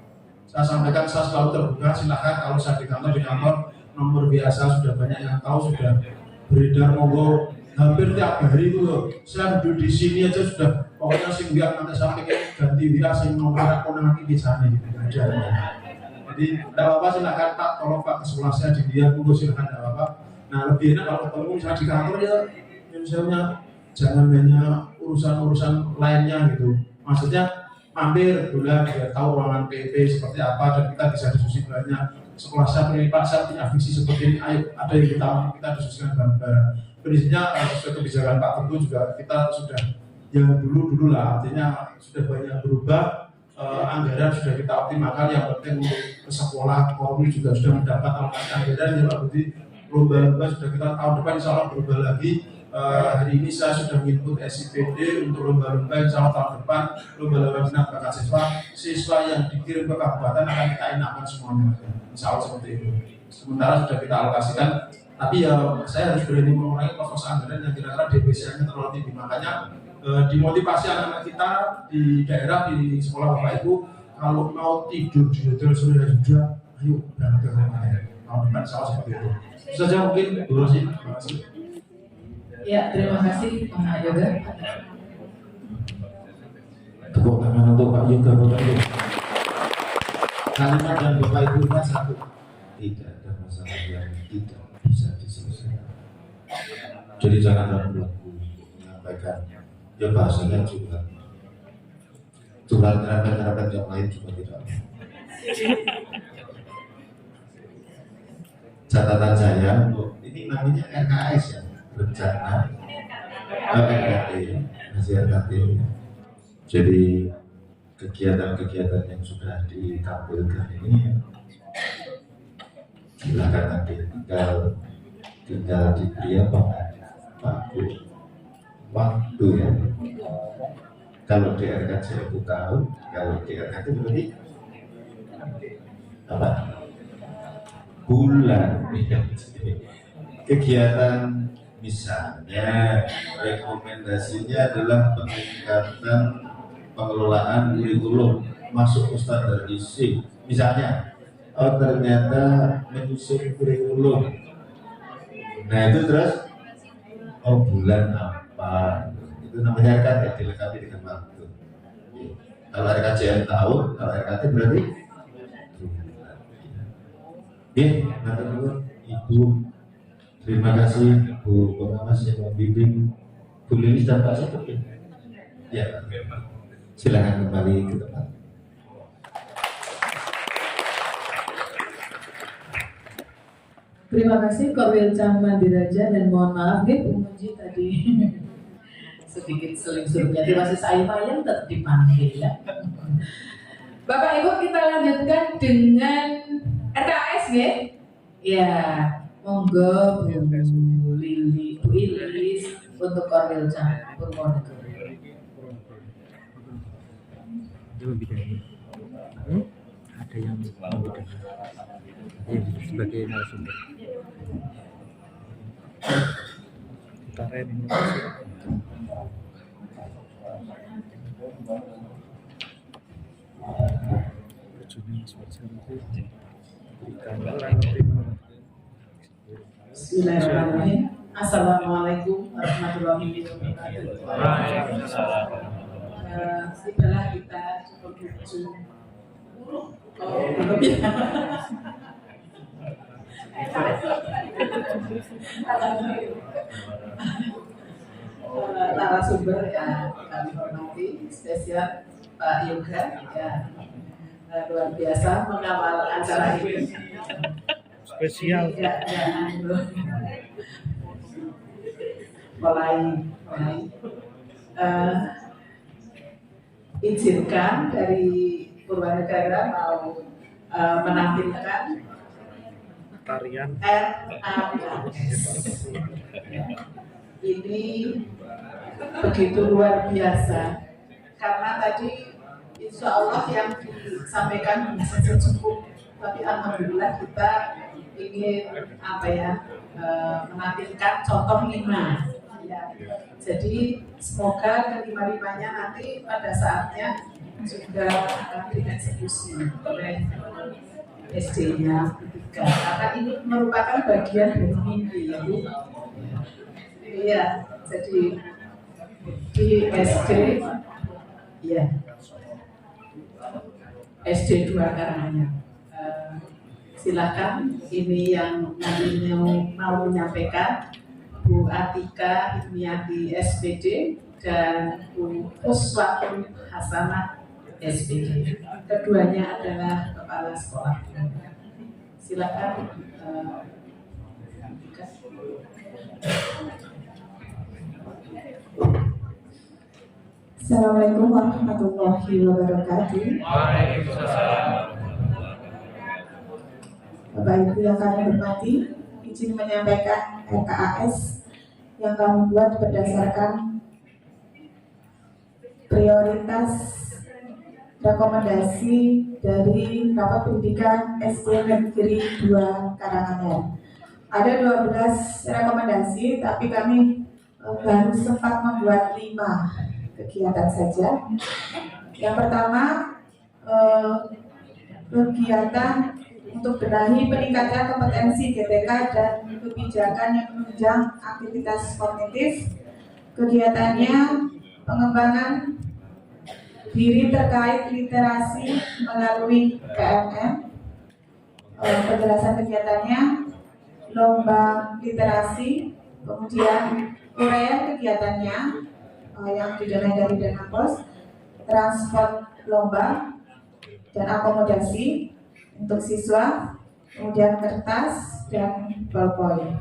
Saya sampaikan saya selalu terbuka, silakan kalau saya di kantor nomor biasa sudah banyak yang tahu, sudah beredar monggo hampir tiap hari itu loh. Saya duduk di sini aja sudah pokoknya singgah nanti sampai ganti WA sing nomor aku nanti di sana gitu aja. Jadi tidak apa-apa silakan Pak, tolong Pak ke sekolah saya dilihat dulu silakan tidak apa-apa. Nah lebih enak kalau ketemu misalnya di kantor ya misalnya jangan hanya urusan-urusan lainnya gitu. Maksudnya mampir bulan biar tahu ruangan PP seperti apa dan kita bisa diskusi banyak. Sekolah saya punya Pak, saya punya visi seperti ini, ayo ada yang kita diskusikan bareng-bareng. Prinsipnya sesuai kebijakan Pak Tentu juga kita sudah yang dulu lah, artinya sudah banyak berubah. Anggaran sudah kita optimalkan, yang penting untuk ke sekolah, Polri juga sudah mendapat alokasi anggaran ya Pak Budi. Lomba-lomba sudah kita tahun depan insya Allah berubah lagi. Hari ini saya sudah menginput SIPD untuk lomba-lomba insya Allah tahun depan, lomba-lomba minat bakat siswa yang dikirim ke kabupaten akan kita enakkan semuanya, insya Allah seperti itu. Sementara sudah kita alokasikan, tapi ya saya harus berani mengurangi pos-pos anggaran yang kira-kira DPC-nya terlalu tinggi. Makanya dimotivasi anak-anak kita di daerah, di sekolah Bapak Ibu, kalau mau tidur di hotel sore juga, ayo berangkat ke rumah ya. Tahun depan salah seperti itu. Itu saja mungkin, Bu Rosi. Terima kasih. Ya, terima kasih Pak Yoga. Tepuk tangan untuk Pak Yoga, Bapak Ibu. Kalimat dan Bapak Ibu satu. Tidak ada masalah yang tidak bisa diselesaikan. Jadi jangan ragu-ragu menyampaikan. Ya bahasanya juga terapet yang lain juga tidak. Catatan saya, ini namanya RKS ya, rencana RKT, masih RKT. Jadi kegiatan-kegiatan yang sudah ditampilkan ini silakan nanti tinggal diberi apa waktu ya. Kalau di RKJ itu tahun, kalau di RKT berarti apa? Bulan. Kegiatan misalnya rekomendasinya adalah peningkatan pengelolaan kurikulum masuk ke standar isi. Misalnya, oh ternyata menyusun kurikulum. Nah itu terus, oh bulan apa? Itu namanya RKT, dilengkapi dengan waktu. Kalau RKJM tahun, kalau RKT berarti nanti dulu Ibu, terima kasih Bu Pengawas yang membimbing Bu Lilis dan Pak Sekretari. Ya, silakan kembali ke tempat. Terima kasih Korwil Cang Mandiraja dan mohon maaf Bu Muji tadi sedikit seling-selingnya masih saya yang tetap dipanggil ya. Bapak Ibu kita lanjutkan dengan RKS ya. Ya, monggo Bu Lili, Bu Ilis untuk Korwil Cang Purwonegoro. Ada yang sebagai narasumber. Kita ini. Bismillahirrahmanirrahim. Assalamualaikum warahmatullahi wabarakatuh. Setelah kita cukup belum ya. Narasumber yang kami hormati, spesial Pak Yoga ya, luar biasa mengawal acara ini. Spesial. mulai izinkan dari Purwanegara mau menampilkan tarian RAKS. Ini begitu luar biasa karena tadi insya Allah yang disampaikan bisa cukup, tapi alhamdulillah kita ingin menampilkan contoh 5 ya. Jadi semoga kelima-limanya nanti pada saatnya juga akan dieksekusi oleh SD-nya ketiga, karena ini merupakan bagian dari mimpi ya Bu. Iya, jadi di SD ya SD 2 Karanganyar. Silakan, ini yang nantinya mau menyampaikan Bu Atika Hikmiyati SPD dan Bu Uswatun Hasanah SPD. Keduanya adalah kepala sekolah. Silakan. Assalamualaikum warahmatullahi wabarakatuh. Bapak Ibu yang kami hormati, izin menyampaikan RKAS yang kami buat berdasarkan prioritas rekomendasi dari Rapat Pendidikan SD Negeri 2 Karanganyar. Ada 12 rekomendasi, tapi kami baru sempat membuat 5 kegiatan saja. Yang pertama, kegiatan untuk benahi peningkatan kompetensi GTK dan kebijakan yang menunjang aktivitas kognitif. Kegiatannya pengembangan diri terkait literasi melalui KMM. Penjelasan kegiatannya lomba literasi, kemudian uraian kegiatannya yang didanai dari dana pos, transport lomba dan akomodasi untuk siswa, kemudian kertas dan ballpoint.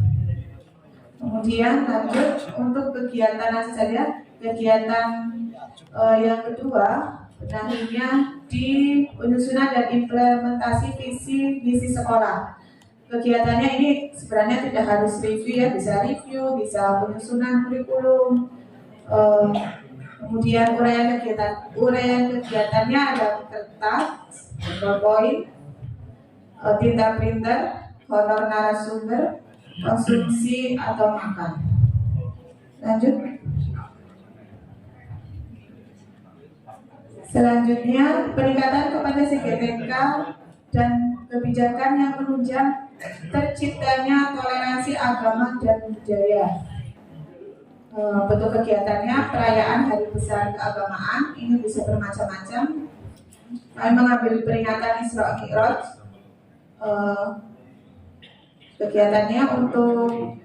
Kemudian lanjut untuk kegiatan saja, kegiatan yang kedua, benahinya di penyusunan dan implementasi visi misi sekolah. Kegiatannya ini sebenarnya tidak harus review ya, bisa review, bisa penyusunan kurikulum. Kemudian uraian kegiatannya ada kertas, ballpoint, tinta printer, honor narasumber, konsumsi atau makan. Lanjut. Selanjutnya, peningkatan kompetensi GTK dan kebijakan yang menunjang terciptanya toleransi agama dan budaya. Bentuk kegiatannya perayaan Hari Besar Keagamaan, ini bisa bermacam-macam. Kami mengambil peringatan Isra Mi'raj. Kegiatannya untuk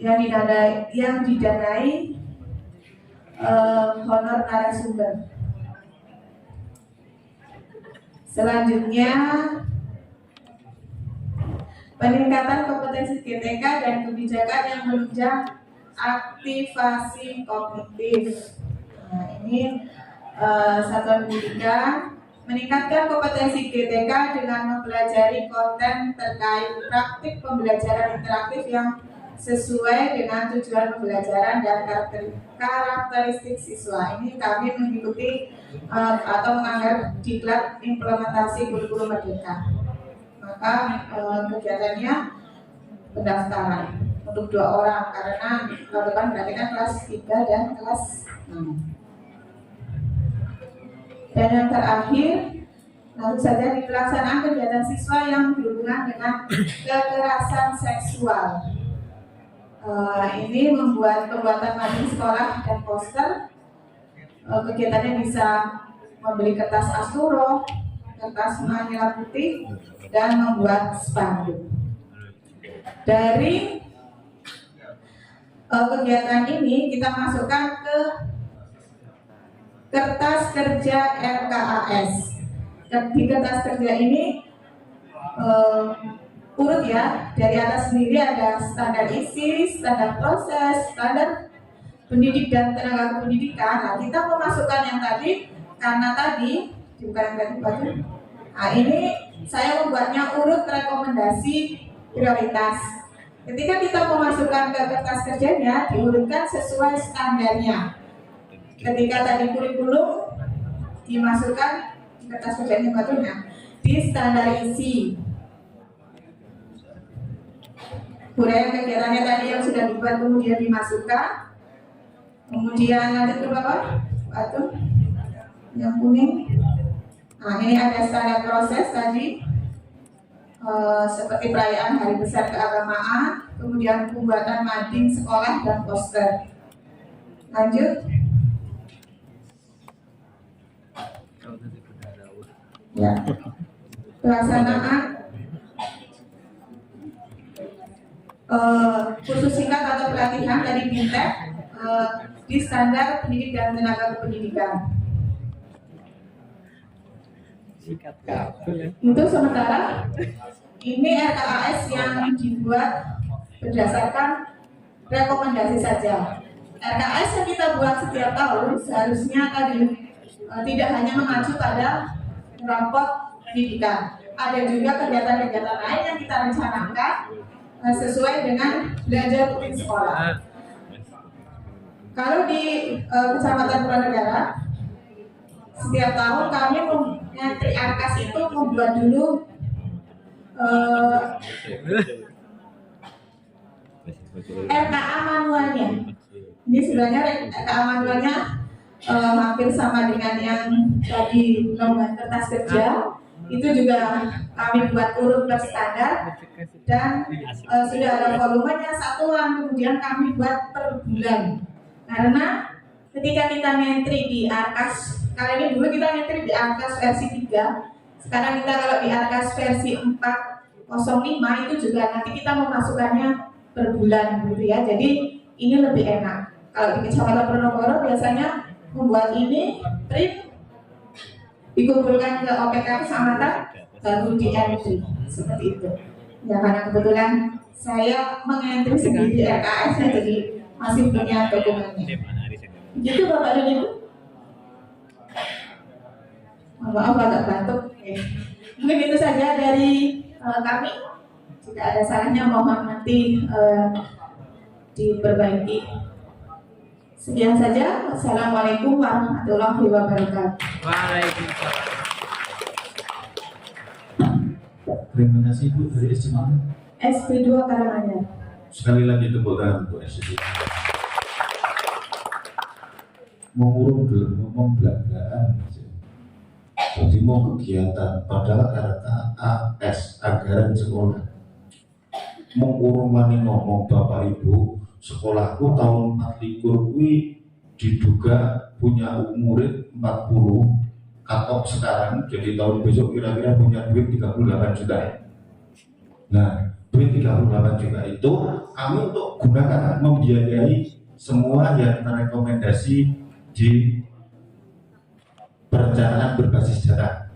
yang didanai honor narasumber. Selanjutnya, peningkatan kompetensi GTK dan kebijakan yang menunjang aktivasi kognitif. Nah, ini satuan pendidikan meningkatkan kompetensi GTK dengan mempelajari konten terkait praktik pembelajaran interaktif yang sesuai dengan tujuan pembelajaran dan karakteristik siswa. Ini kami mengikuti atau menganggap diklat implementasi kurikulum merdeka. Maka kegiatannya pendaftaran untuk 2 orang karena tahun depan berarti kan kelas 3 dan kelas 6. Dan yang terakhir, lalu saja di pelaksanaan kegiatan siswa yang berhubungan dengan kekerasan seksual. Ini membuat pembuatan mading sekolah dan poster. Kegiatannya bisa membeli kertas asturo, kertas manila putih, dan membuat spanduk. Dari kegiatan ini kita masukkan ke kertas kerja RKAS. Di kertas kerja ini urut ya, dari atas sendiri ada standar isi, standar proses, standar pendidik dan tenaga kependidikan. Nah, kita memasukkan yang tadi karena tadi bukan yang tadi. Nah, ini saya membuatnya urut rekomendasi prioritas. Ketika kita memasukkan ke kertas kerjanya, diurutkan sesuai standarnya. Ketika tadi kurikulum dimasukkan di kertas kerjanya batunya di standar isi. Uraian kegiatannya tadi yang sudah dibuat kemudian dimasukkan. Kemudian lanjut ke bawah, batu yang kuning. Nah, ini ada standar proses tadi, seperti perayaan Hari Besar Keagamaan, kemudian pembuatan mading sekolah dan poster. Lanjut. Ya. Pelaksanaan kursus singkat atau pelatihan dari BINTEK di standar pendidik dan tenaga kependidikan. Itu sementara ini RKAS yang dibuat berdasarkan rekomendasi saja. RKAS yang kita buat setiap tahun seharusnya tadi tidak hanya mengacu pada rapot pendidikan. Ada juga kegiatan-kegiatan lain yang kita rencanakan sesuai dengan belajar rutin sekolah. Kalau di Kecamatan Puranegara, setiap tahun kami menteri Arkas itu membuat dulu RKA manualnya. Ini sebenarnya RKA manualnya hampir sama dengan yang tadi nomor kertas kerja. Itu juga kami buat urut berstandar dan sudah ada volumenya satuan, kemudian kami buat per bulan. Karena ketika kita ngentri di Arkas, kali ini dulu kita ngentri di Arkas versi 3, sekarang kita kalau di Arkas versi 405 itu juga nanti kita memasukkannya per bulan gitu ya. Jadi ini lebih enak. Kalau di Kecamatan Pronogoro biasanya membuat ini print, dikumpulkan ke OPK kecamatan, baru di entry seperti itu. Ya karena kebetulan saya mengentri sendiri RKS, jadi masih punya dokumennya. Gitu Bapak dan Ibu. Maaf agak batuk. Mungkin itu saja dari kami. Jika ada salahnya mohon nanti diperbaiki. Sekian saja. Wassalamualaikum warahmatullahi wabarakatuh. Waalaikumsalam. Terima kasih Bu dari SMA. SP2 Karanganyar. Sekali lagi tepuk tangan untuk SP2. Mengurung dulu, ngomong belak-belakan. Jadi mau kegiatan, padahal RKAS anggaran sekolah. Mengurung mani ngomong Bapak Ibu, sekolahku tahun 44 kuwi diduga punya murid 40, cut-off sekarang, jadi tahun besok kira-kira punya duit 38 juta. Nah, duit 38 juta itu kami untuk gunakan membiayai semua yang rekomendasi di perencanaan berbasis data,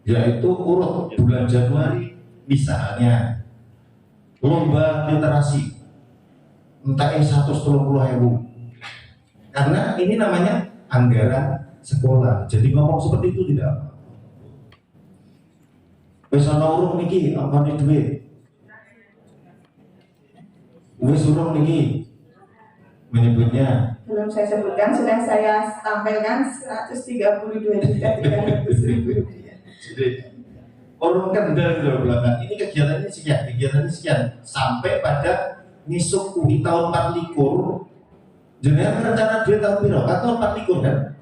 yaitu urut bulan Januari misalnya lomba literasi entah 130.000, karena ini namanya anggaran sekolah, jadi ngomong seperti itu tidak apa. Wis ana urung niki ampane duit, wis urung niki menyebutnya Belum saya sebutkan, sudah saya tampilkan 132.300.000 rupiah. Jadi orang kendal di belakang ini kegiatannya sekian sampai pada ngisuk UI tahun 44. Jenengan rencana duit tahun piro? Tahun 44 kan?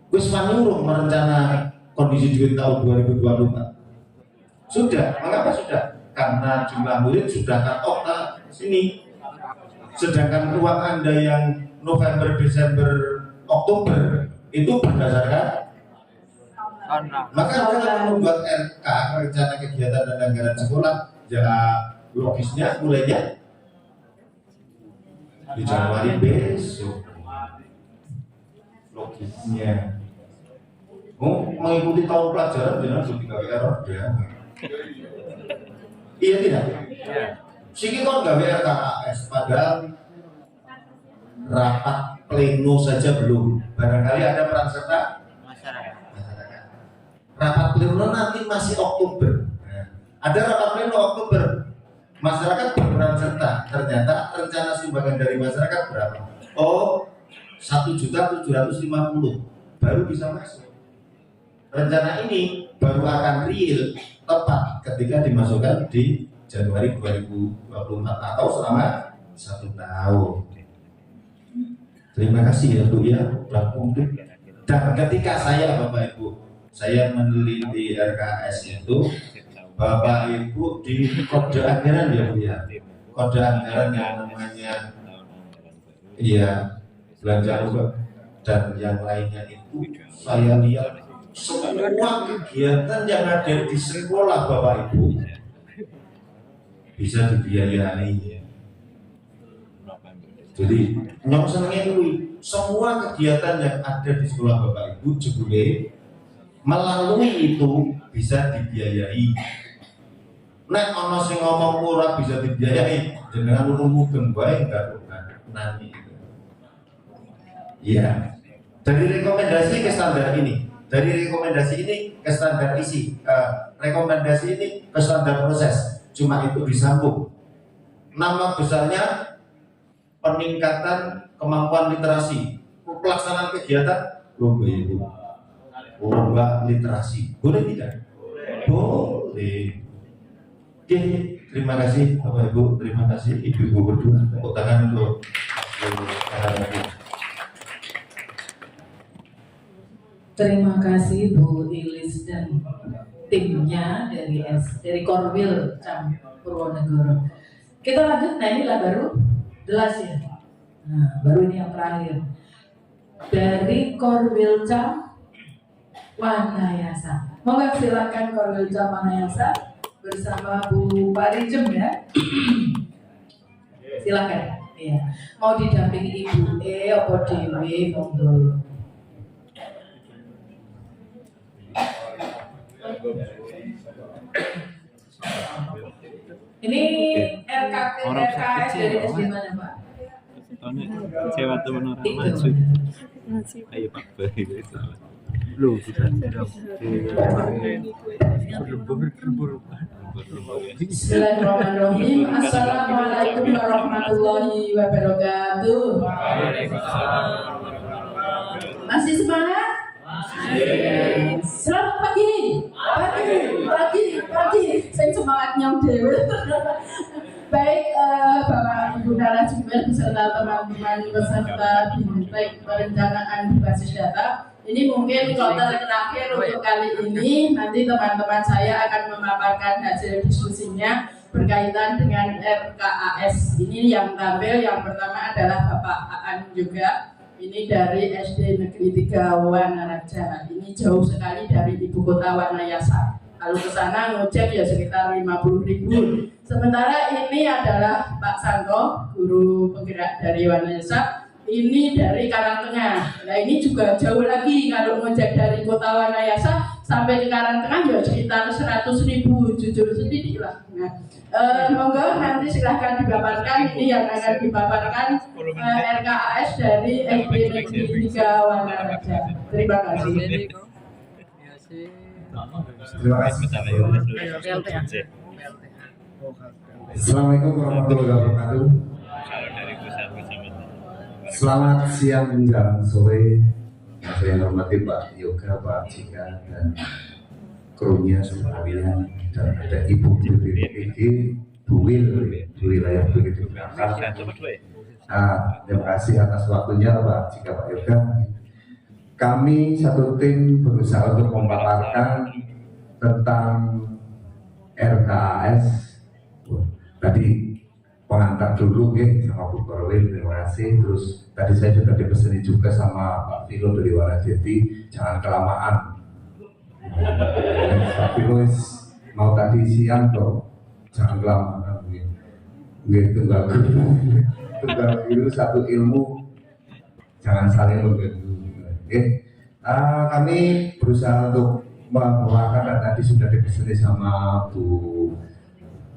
Wis wani urung merencana kondisi duit tahun 2024. Sudah, mengapa sudah? Karena jumlah murid sudah cut-off sini. Sedangkan uang Anda yang November, Desember, Oktober itu berdasarkan maka kalau membuat RK rencana kegiatan dan anggaran sekolah, ya logisnya mulainya di Januari besok. Logisnya mengikuti tahun pelajaran jangan sudah error ya. Iya tidak? Siki kon gawe RKAS padahal rapat pleno saja belum. Barangkali ada peran serta masyarakat. Rapat pleno nanti masih Oktober. Ada rapat pleno Oktober. Masyarakat berperan serta. Ternyata rencana sumbangan dari masyarakat berapa? Oh, 1.750.000 baru bisa masuk. Rencana ini baru akan real tepat ketika dimasukkan di Januari 2024 atau selama 1 tahun. Terima kasih ya Bu ya, telah publik. Dan ketika saya Bapak Ibu, saya meneliti RKS itu, Bapak Ibu di kode anggaran ya Bu ya, kode anggaran yang namanya iya belanja rumah dan yang lainnya itu saya lihat semua kegiatan yang ada di sekolah Bapak Ibu bisa dibiayai. Jadi nyong senengnya semua kegiatan yang ada di sekolah Bapak Ibu jebule melalui itu bisa dibiayai. Nek ono sing ngomong ora bisa dibiayai dengan umum gembae enggak nanti. Iya. Dari rekomendasi ke standar ini, dari rekomendasi ini ke standar isi, rekomendasi ini ke standar proses. Cuma itu disambung. Nama besarnya peningkatan kemampuan literasi. Pelaksanaan kegiatan lomba literasi. Boleh tidak? Boleh. Oke, terima kasih Bapak Ibu, terima kasih Ibu berdua. Tepuk tangan untuk Terima kasih Bu Ilis dan timnya dari Korwil Cam Purwonegoro. Kita lanjut, nah inilah baru jelas ya. Nah, baru ini yang terakhir dari Korwil Cam Wanayasa. Monggo silakan Korwil Cam Wanayasa bersama Bu Parijem ya. Silakan. Iya. Mau didampingi Ibu apa Dewi monggo. Ini RKS dari SD mana Pak? Sewa teman orang maju. Ayo Pak Bari itu. Loh, sudah. Bismillahirrahmanirrahim. Assalamualaikum warahmatullahi wabarakatuh. Masih semangat? Selamat pagi. Saya semangat nyong dewe. Baik, Bapak Ibu narasumber beserta teman-teman peserta Bintek Perencanaan Berbasis Data. Ini mungkin kloter terakhir untuk kali ini. Nanti teman-teman saya akan memaparkan hasil diskusinya berkaitan dengan RKAS. Ini yang tampil yang pertama adalah Bapak Aan juga. Ini dari SD Negeri 3 Wanaraja. Ini jauh sekali dari ibu kota Wanayasa. Kalau ke sana ngojek ya sekitar 50.000. Sementara ini adalah Pak Santo, guru penggerak dari Wanayasa. Ini dari Karangtengah. Nah ini juga jauh lagi kalau ngojek dari kota Wanayasa sampai ke Karangtengah ya sekitar 100.000, jujur sedikit lah. Nah, monggo nanti silahkan dipaparkan. Ini yang akan dipaparkan RKAS dari SD Negeri 3 Wanaraja. Terima kasih. Terima kasih. Assalamualaikum warahmatullahi wabarakatuh. Selamat siang menjelang sore. Saya hormati Pak Yoga, Pak Jika, dan krunya sekalian, dan ada Ibu BPPD, Bu Wil, di wilayah begitu. Terima kasih atas waktunya Pak Jika, Pak Yoga. Kami satu tim berusaha untuk memaparkan tentang RKAS. Tadi pengantar dulu sama Bu Korwil, terima kasih. Terus tadi saya sudah dipeseni juga sama Pak Vilo dari Wanajati, jangan kelamaan. Pak Vilo mau tadi siang toh, jangan kelamaan. Tunggal itu satu ilmu, jangan saling mengganggu. Kami berusaha untuk bahwa karena tadi sudah dipeseni sama Bu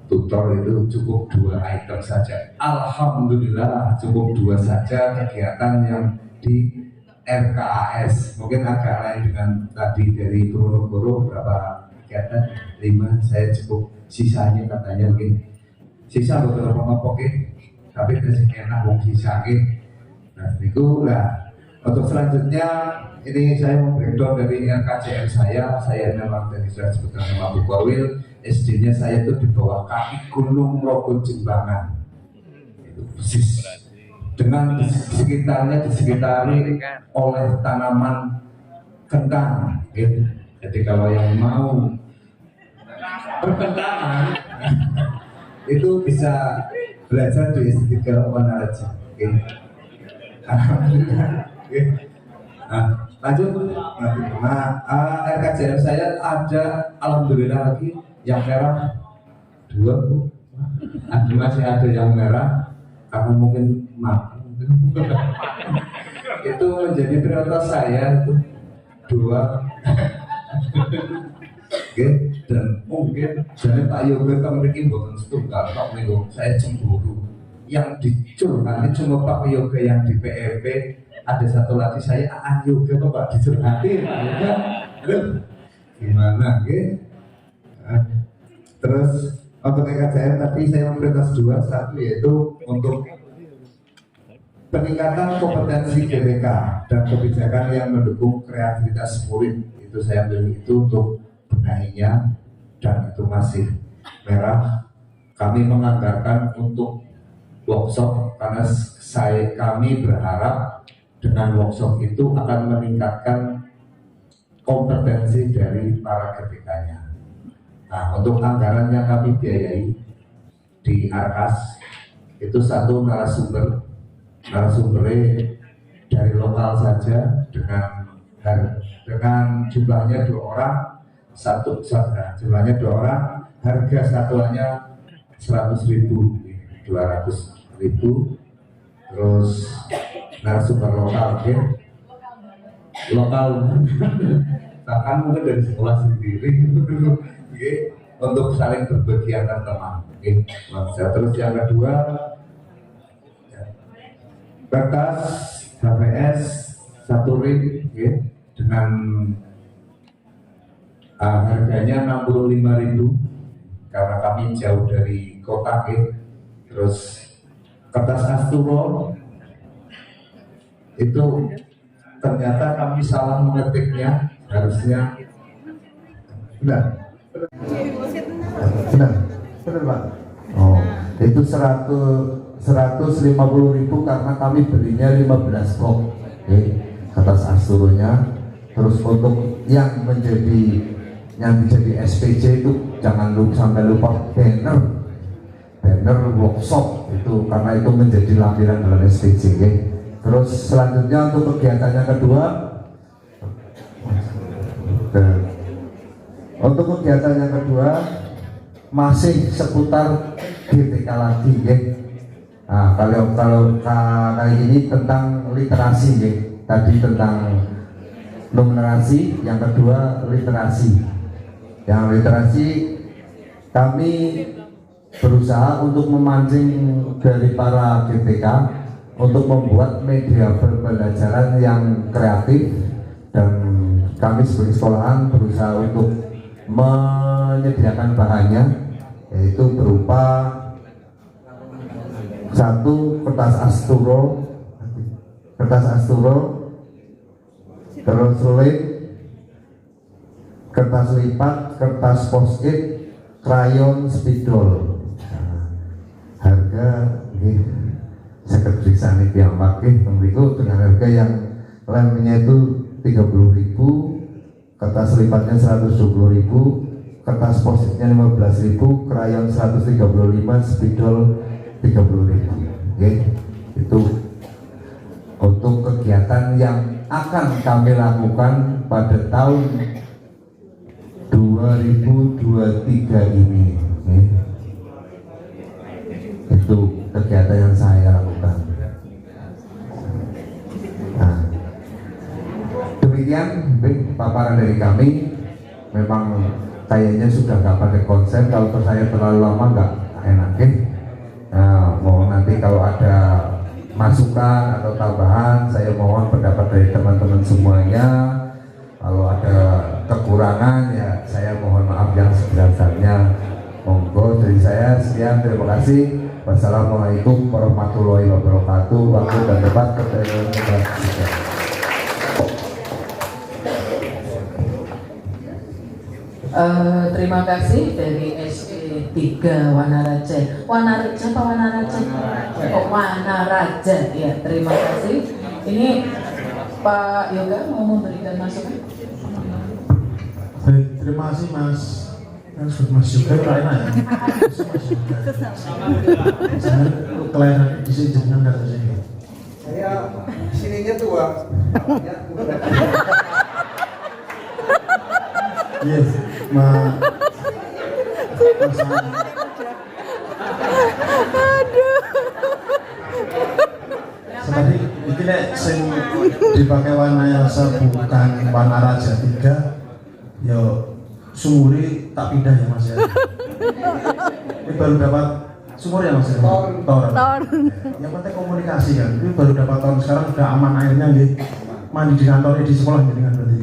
tutor itu cukup 2 item saja. Alhamdulillah cukup 2 saja kegiatan yang di RKAS. Mungkin agak lain dengan tadi dari Purwokerto berapa kegiatan, 5 saya cukup, sisanya katanya mungkin sisa beberapa ngopok tapi kasih enak wong sisa nah itu lah. Untuk selanjutnya ini saya mau breakdown dari RKJM saya memang dari sudah sebutkan sama Bu Korwil, SD-nya saya itu di bawah kaki Gunung Rogo Jembangan itu persis, dengan di sekitarnya disekitari oleh tanaman kentang gitu. Jadi kalau yang mau berkentangan itu bisa belajar di S3 Wanaraja gitu. Alhamdulillah. Nah, lanjut. RKJM saya ada alhamdulillah lagi yang merah 2 Bu. Masih ada yang merah karena mungkin itu menjadi prioritas saya itu 2. Oke, dan mungkin jadi Pak Yoga memiliki boten setunggal Pak Milo, saya cemburu. Yang dicurhati cuma Pak Yoga yang di PRP, ada satu lagi saya Aan Yoga Pak dicurhati Pak Yoga. Gimana gitu? Terus untuk EKJM tadi saya memprioritas 2, satu yaitu untuk peningkatan kompetensi GTK dan kebijakan yang mendukung kreativitas murid. Itu saya ambil itu untuk benahinya dan itu masih merah. Kami menganggarkan untuk workshop karena kami berharap dengan workshop itu akan meningkatkan kompetensi dari para GTK-nya. Nah, untuk anggaran yang kami biayai di Arkas itu 1 narasumbernya dari lokal saja dengan jumlahnya 2 orang, jumlahnya 2 orang, harga satuannya 100.000, 200.000, terus narasumber lokal, lokal bahkan mungkin dari sekolah sendiri untuk saling berbagi antar teman. Terus yang kedua, kertas HPS 1 ring dengan harganya 65.000 karena kami jauh dari kota. Terus kertas Asturo itu ternyata kami salah mengetiknya, harusnya benar Pak. Oh, itu 150.000 karena kami belinya 15 box kertas Asturonya. Terus untuk yang menjadi SPJ itu jangan sampai lupa banner workshop itu karena itu menjadi lampiran dalam SPJ. Terus selanjutnya untuk kegiatan yang kedua, masih seputar GTK lagi Nah, kalau kali ini tentang literasi tadi tentang numerasi, yang kedua literasi. Yang literasi kami berusaha untuk memancing dari para GTK untuk membuat media pembelajaran yang kreatif, dan kami sebagai sekolahan berusaha untuk menyediakan bahannya, yaitu berupa 1 kertas Asturo, terus sulit, kertas lipat, kertas post-it, krayon, spidol. Harga saya bisa nih yang pakai itu dengan harga yang lemnya itu 30.000, kertas lipatnya 120.000, kertas post-itnya 15.000, krayon 135, spidol 30.000. Itu untuk kegiatan yang akan kami lakukan pada tahun 2023 ini. Itu kegiatan yang saya lakukan. Nah, demikian paparan dari kami. memang kayaknya sudah nggak pakai konsen. Kalau saya terlalu lama nggak enak. Nah, mohon nanti kalau ada masukan atau tambahan, saya mohon pendapat dari teman-teman semuanya. Kalau ada kekurangan ya saya mohon maaf yang sebesar-besarnya. Monggo dari saya sekian, terima kasih. Wassalamualaikum warahmatullahi wabarakatuh. Waktu dan tempat kepada terima kasih dari SD 3 Wanaraja. Wanaraja apa Wanaraja? Oh, Wanaraja. Ya, terima kasih. Ini Pak Yoga mau memberikan masukan. Baik, terima kasih Mas Yoga kelainan ya. Jangan kelainan di sini jangan kata sini. Saya sininya tua. Yes, seperti ini sing dipakai warna Elsa bukan warna Raja 3. Yo sumuri tak pindah ya Mas ya. Ini baru dapat sumur ya Mas ya. Tor. Yang penting komunikasi kan. Ini baru dapat tahun sekarang sudah aman airnya nih. Mandi di kantornya di sekolah dengan berarti.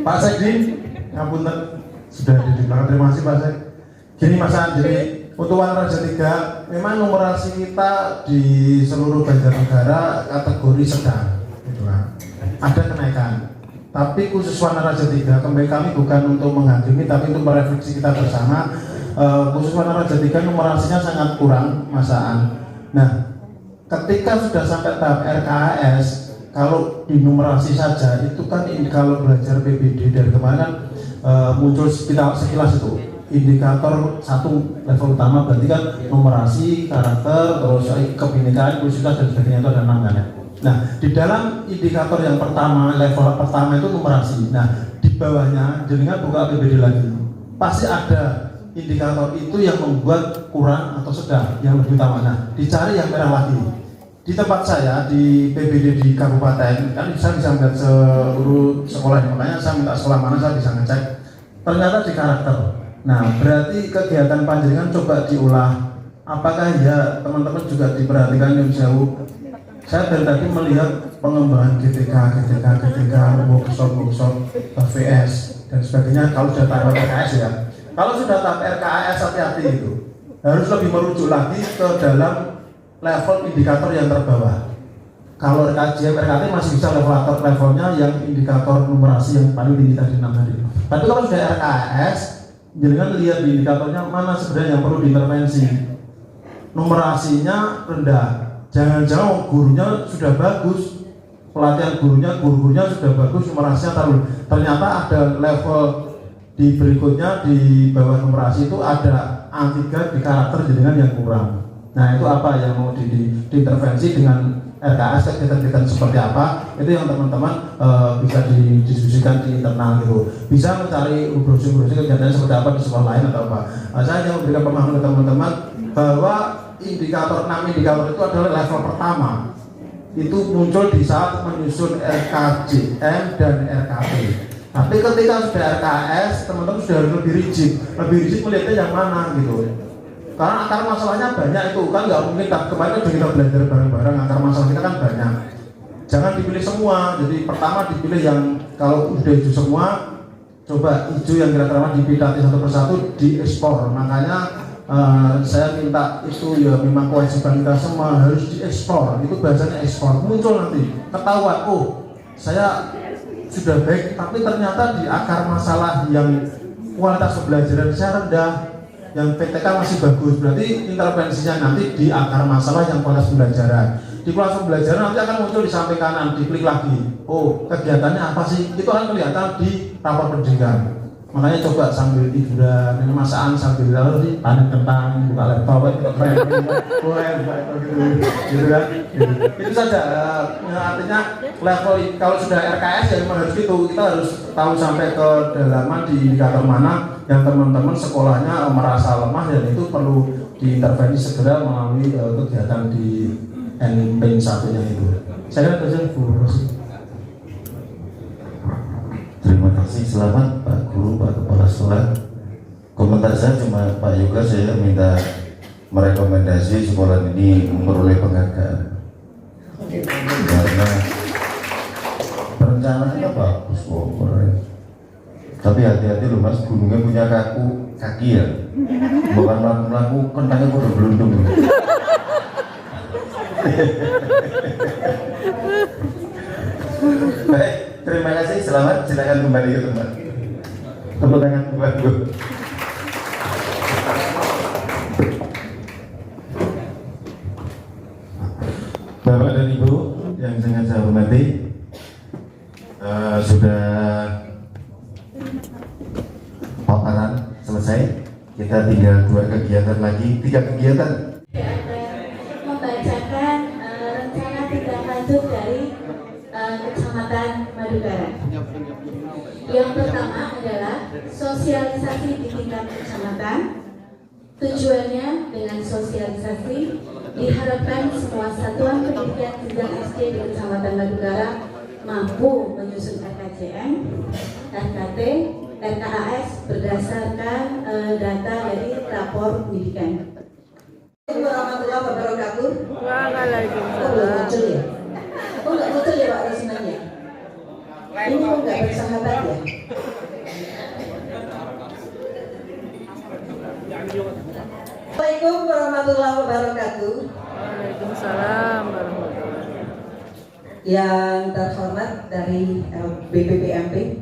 Pak Sekdi, ngapunten sudah di belakang. Terima kasih Pak Sek. Gini Mas jadi untuk Wanaraja 3 memang numerasi kita di seluruh Banjarnegara kategori sedang, gitu kan. Ada kenaikan. Tapi khusus Wanaraja 3 kami bukan untuk menghakimi tapi untuk merefleksi kita bersama. Khusus Wanaraja 3 numerasinya sangat kurang masaan. Nah, ketika sudah sampai tahap RKAS, kalau di numerasi saja itu kan kalau belajar PBD dari kemarin kan muncul sekilas itu indikator satu level utama berarti kan numerasi, karakter, terus kebinekaan, kursitas dan sebagainya itu ada 6 kan ya. Nah, di dalam indikator yang pertama, level pertama itu numerasi. Nah, di bawahnya jenengan buka PBD lagi, pasti ada indikator itu yang membuat kurang atau sedang yang lebih utama. Nah, dicari yang merah lagi. Di tempat saya di PBD di kabupaten kan saya bisa melihat seluruh sekolah, makanya saya minta sekolah mana saya bisa ngecek. Ternyata di karakter. Nah, berarti kegiatan panjenengan coba diulah. Apakah ya teman-teman juga diperhatikan yang jauh? Saya dari tadi melihat pengembangan GTK, workshop, VS dan sebagainya. Kalau sudah tahap RKS ya. Kalau sudah tahap RKAS hati-hati itu harus lebih merujuk lagi ke dalam level indikator yang terbawah. Kalau RKJM, RKT masih bisa levelnya yang indikator numerasi yang paling tinggi tadi 6 tadi. Tapi kalau sudah RKAS, jangan lihat di indikatornya mana sebenarnya yang perlu diintervensi. Numerasinya rendah. Jangan-jangan gurunya sudah bagus, pelatihan guru-gurunya sudah bagus, numerasinya ternyata ada level di berikutnya di bawah numerasi itu ada A3 di karakter dengan yang kurang. Nah, itu apa yang mau diintervensi dengan RKS, kegiatan seperti apa? Itu yang teman-teman bisa didiskusikan di internal gitu. Bisa mencari brosur-brosur kegiatan seperti apa di sekolah lain atau apa. Saya hanya memberikan pemahaman ke teman-teman bahwa indikator 6 indikator itu adalah level pertama. Itu muncul di saat menyusun RKJM dan RKP. Tapi ketika sudah RKS, teman-teman sudah lebih rigid melihatnya yang mana gitu. Karena akar masalahnya banyak itu kan, nggak mungkin kemarin kita belajar bareng-bareng, akar masalah kita kan banyak. Jangan dipilih semua. Jadi pertama dipilih yang kalau udah hijau semua, coba hijau yang kira-kira dipidati satu persatu diekspor. Makanya saya minta itu ya memang kewajiban kita semua harus diekspor. Itu bahasanya ekspor. Muncul nanti ketahuan, oh saya sudah baik, tapi ternyata di akar masalah yang kualitas pembelajaran saya rendah, yang PTK masih bagus, berarti intervensinya nanti di akar masalah yang kualitas pembelajaran. Di kualitas pembelajaran nanti akan muncul di samping kanan, diklik lagi. Oh, kegiatannya apa sih? Itu akan kelihatan di rapor pendidikan. Makanya coba sambil tiduran, ini masaan sambil lalu panen kentang, buka laptop, gitu kan? Itu saja. Artinya level kalau sudah RKS ya memang harus gitu. Kita harus tahu sampai ke dalaman di indikator mana yang teman-teman sekolahnya merasa lemah dan itu perlu diintervensi segera melalui kegiatan di NP1-nya itu. Saya dosen Bu Rosi. Terima kasih, selamat Pak Guru, Pak Kepala Sekolah. Komentar saya cuma Pak Yoga, saya minta merekomendasi sekolah ini memperoleh penghargaan karena perencanaannya bagus kok, tapi hati-hati loh Mas, gunungnya punya kaki ya, bukan melaku kentangnya udah belundung. Baik, terima kasih, selamat, silakan kembali ke tempat. Tepuk tangan buat Bu. Bapak dan Ibu yang sangat saya hormati, sudah paparan selesai. Kita tinggal 2 kegiatan lagi, 3 kegiatan. Membacakan rencana tindak lanjut dari Kecamatan Madugara. Yang pertama adalah sosialisasi di tingkat kecamatan. Tujuannya dengan sosialisasi diharapkan semua satuan pendidikan jenjang SD di Kecamatan Madugara mampu menyusun RKJM, RKT, RKAS berdasarkan data dari rapor pendidikan. Assalamualaikum warahmatullahi wabarakatuh. Waalaikumsalam. Oh, muncul ya? Oh, nggak muncul ya Pak Rosmannya? Ini kok nggak bersahabat ya? Assalamualaikum warahmatullahi wabarakatuh. Waalaikumsalam warahmatullahi. Yang terhormat dari BPPMP,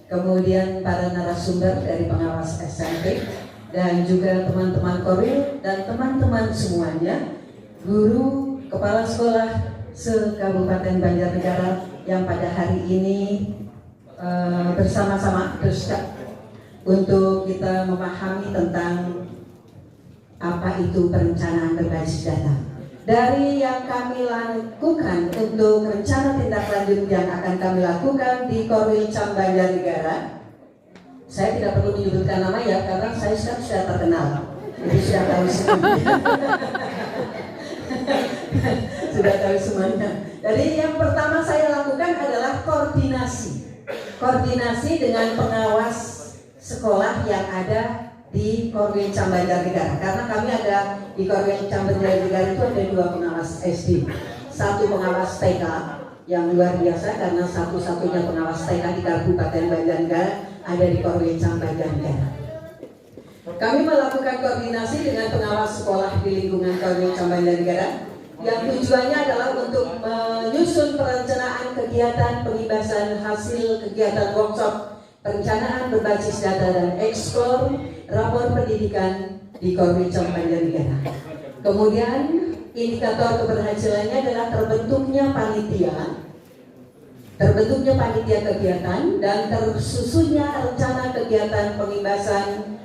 kemudian para narasumber dari pengawas SMP, dan juga teman-teman Korwil dan teman-teman semuanya, guru, kepala sekolah se-Kabupaten Banjarnegara yang pada hari ini bersama-sama bersekat untuk kita memahami tentang apa itu perencanaan berbasis data. Dari yang kami lakukan untuk rencana tindak lanjut yang akan kami lakukan di Korwil Cam Banjarnegara, saya tidak perlu menyebutkan nama ya, karena saya sudah terkenal, jadi sudah tahu semuanya. Sudah tahu semuanya. Jadi yang pertama saya lakukan adalah koordinasi dengan pengawas sekolah yang ada di Korwil Cam Banjarnegara, karena kami ada di Korwil Cam Banjarnegara itu ada 2 pengawas SD, 1 pengawas TK yang luar biasa karena satu-satunya pengawas TK di Kabupaten Banjarnegara ada di Korwil Cam Banjarnegara. Kami melakukan koordinasi dengan pengawas sekolah di lingkungan Korwil Cam Banjarnegara yang tujuannya adalah untuk menyusun perencanaan kegiatan pengibasan hasil kegiatan workshop perencanaan berbasis data dan eksplor rapor pendidikan di Korwil Cam Banjarnegara. Kemudian indikator keberhasilannya adalah terbentuknya panitia kegiatan dan tersusunnya rencana kegiatan pengibasan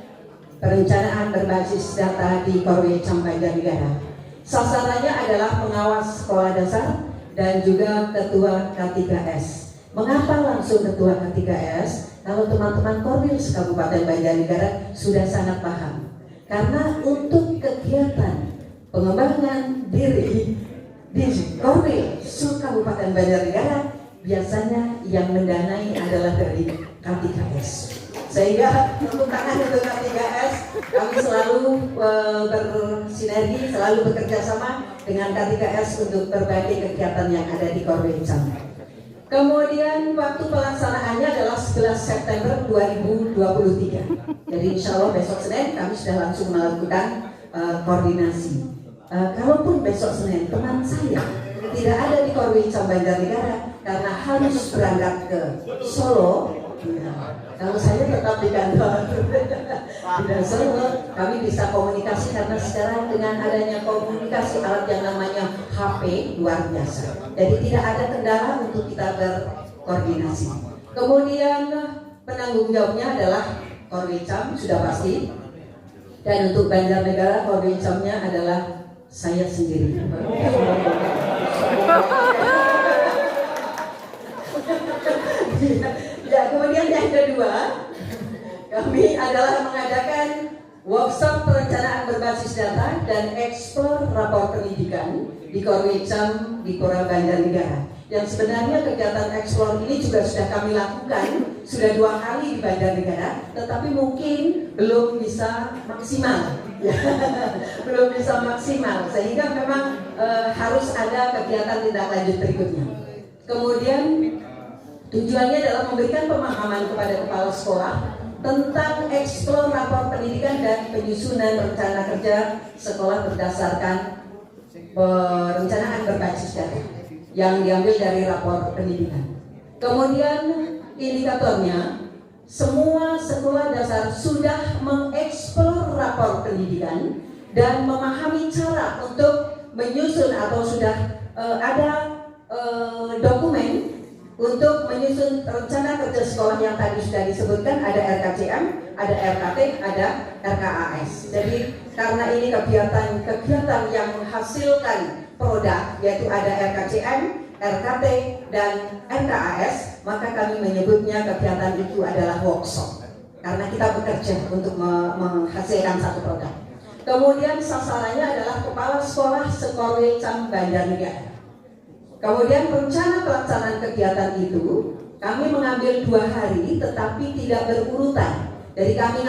perencanaan berbasis data di Korwil Cam Banjarnegara. Sasarannya adalah pengawas sekolah dasar dan juga ketua K3S. Mengapa langsung ketua K3S? Kalau teman-teman Korwil Kabupaten Banjarnegara sudah sangat paham, karena untuk kegiatan pengembangan diri di Korwil Kabupaten Banjarnegara biasanya yang mendanai adalah dari K3S. Sehingga untuk tangan untuk K3S kami selalu bersinergi, selalu bekerja sama dengan K3S untuk berbagai kegiatan yang ada di Korwil Cam. Kemudian waktu pelaksanaannya adalah 11 September 2023. Jadi insya Allah besok Senin kami sudah langsung melakukan koordinasi. Kalaupun besok Senin teman saya tidak ada di Korwil Cam Banjarnegara karena harus berangkat ke Solo, kalau saya tetap di kantor di Solo, kami bisa komunikasi karena sekarang dengan adanya komunikasi alat yang namanya HP luar biasa. Jadi tidak ada kendala untuk kita berkoordinasi. Kemudian penanggung jawabnya adalah Korwil Cam sudah pasti, dan untuk Banjarnegara Korwil Camnya adalah saya sendiri. Ya, kemudian yang kedua, kami adalah mengadakan workshop perencanaan berbasis berbasis data dan eksplor rapor pendidikan di Korwicam di Kora Banjarnegara. Yang sebenarnya kegiatan eksplor ini juga sudah kami lakukan sudah 2 kali di Banjarnegara, tetapi mungkin belum bisa maksimal, belum bisa maksimal, sehingga memang harus ada kegiatan tindak lanjut berikutnya. Kemudian tujuannya adalah memberikan pemahaman kepada kepala sekolah tentang eksplor rapor pendidikan dan penyusunan rencana kerja sekolah berdasarkan perencanaan berbasis data yang diambil dari rapor pendidikan. Kemudian indikatornya, semua sekolah dasar sudah mengeksplor rapor pendidikan dan memahami cara untuk menyusun atau sudah ada dokumen untuk menyusun rencana kerja sekolah yang tadi sudah disebutkan, ada RKCM, ada RKT, ada RKAS. Jadi karena ini kegiatan yang menghasilkan produk, yaitu ada RKCM, RKT, dan RKAS, maka kami menyebutnya kegiatan itu adalah workshop karena kita bekerja untuk menghasilkan satu produk. Kemudian sasarannya adalah kepala sekolah Sekorwicam Banjarnegara. Kemudian rencana pelaksanaan kegiatan itu kami mengambil 2 hari tetapi tidak berurutan. Jadi kami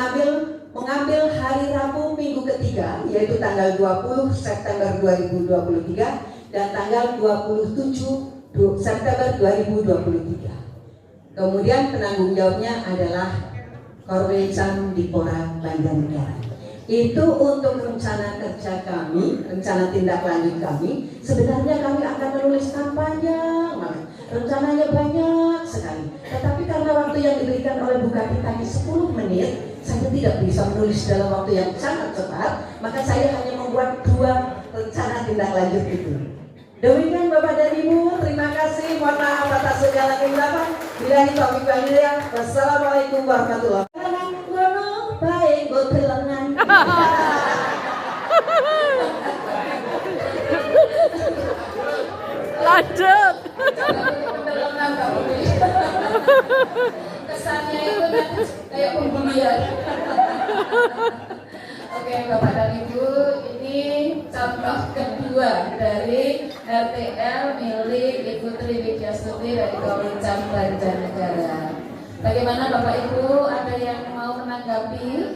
mengambil hari Rabu minggu ketiga, yaitu tanggal 20 September 2023 dan tanggal 27 September 2023. Kemudian penanggung jawabnya adalah Korwicam di Kora Banjarnegara. Itu untuk rencana kerja kami, rencana tindak lanjut kami. Sebenarnya kami akan menuliskan panjang, rencananya banyak sekali. Tetapi karena waktu yang diberikan oleh Bu Kadin tadi 10 menit, saya tidak bisa menulis dalam waktu yang sangat cepat. Maka saya hanya membuat 2 rencana tindak lanjut itu. Demikian Bapak dan Ibu, terima kasih. Mohon maaf atas segala kekurangan. Billahi taufiq wal hidayah. Wassalamualaikum warahmatullahi wabarakatuh. Baik, betelengan. Lanjut. Kesannya itu kayak pembulian. Oke Bapak dan Ibu, ini contoh kedua dari RTL milik Ibu Tri Widyastuti dari Korwicam Banjarnegara. Bagaimana Bapak Ibu, ada yang mau menanggapi?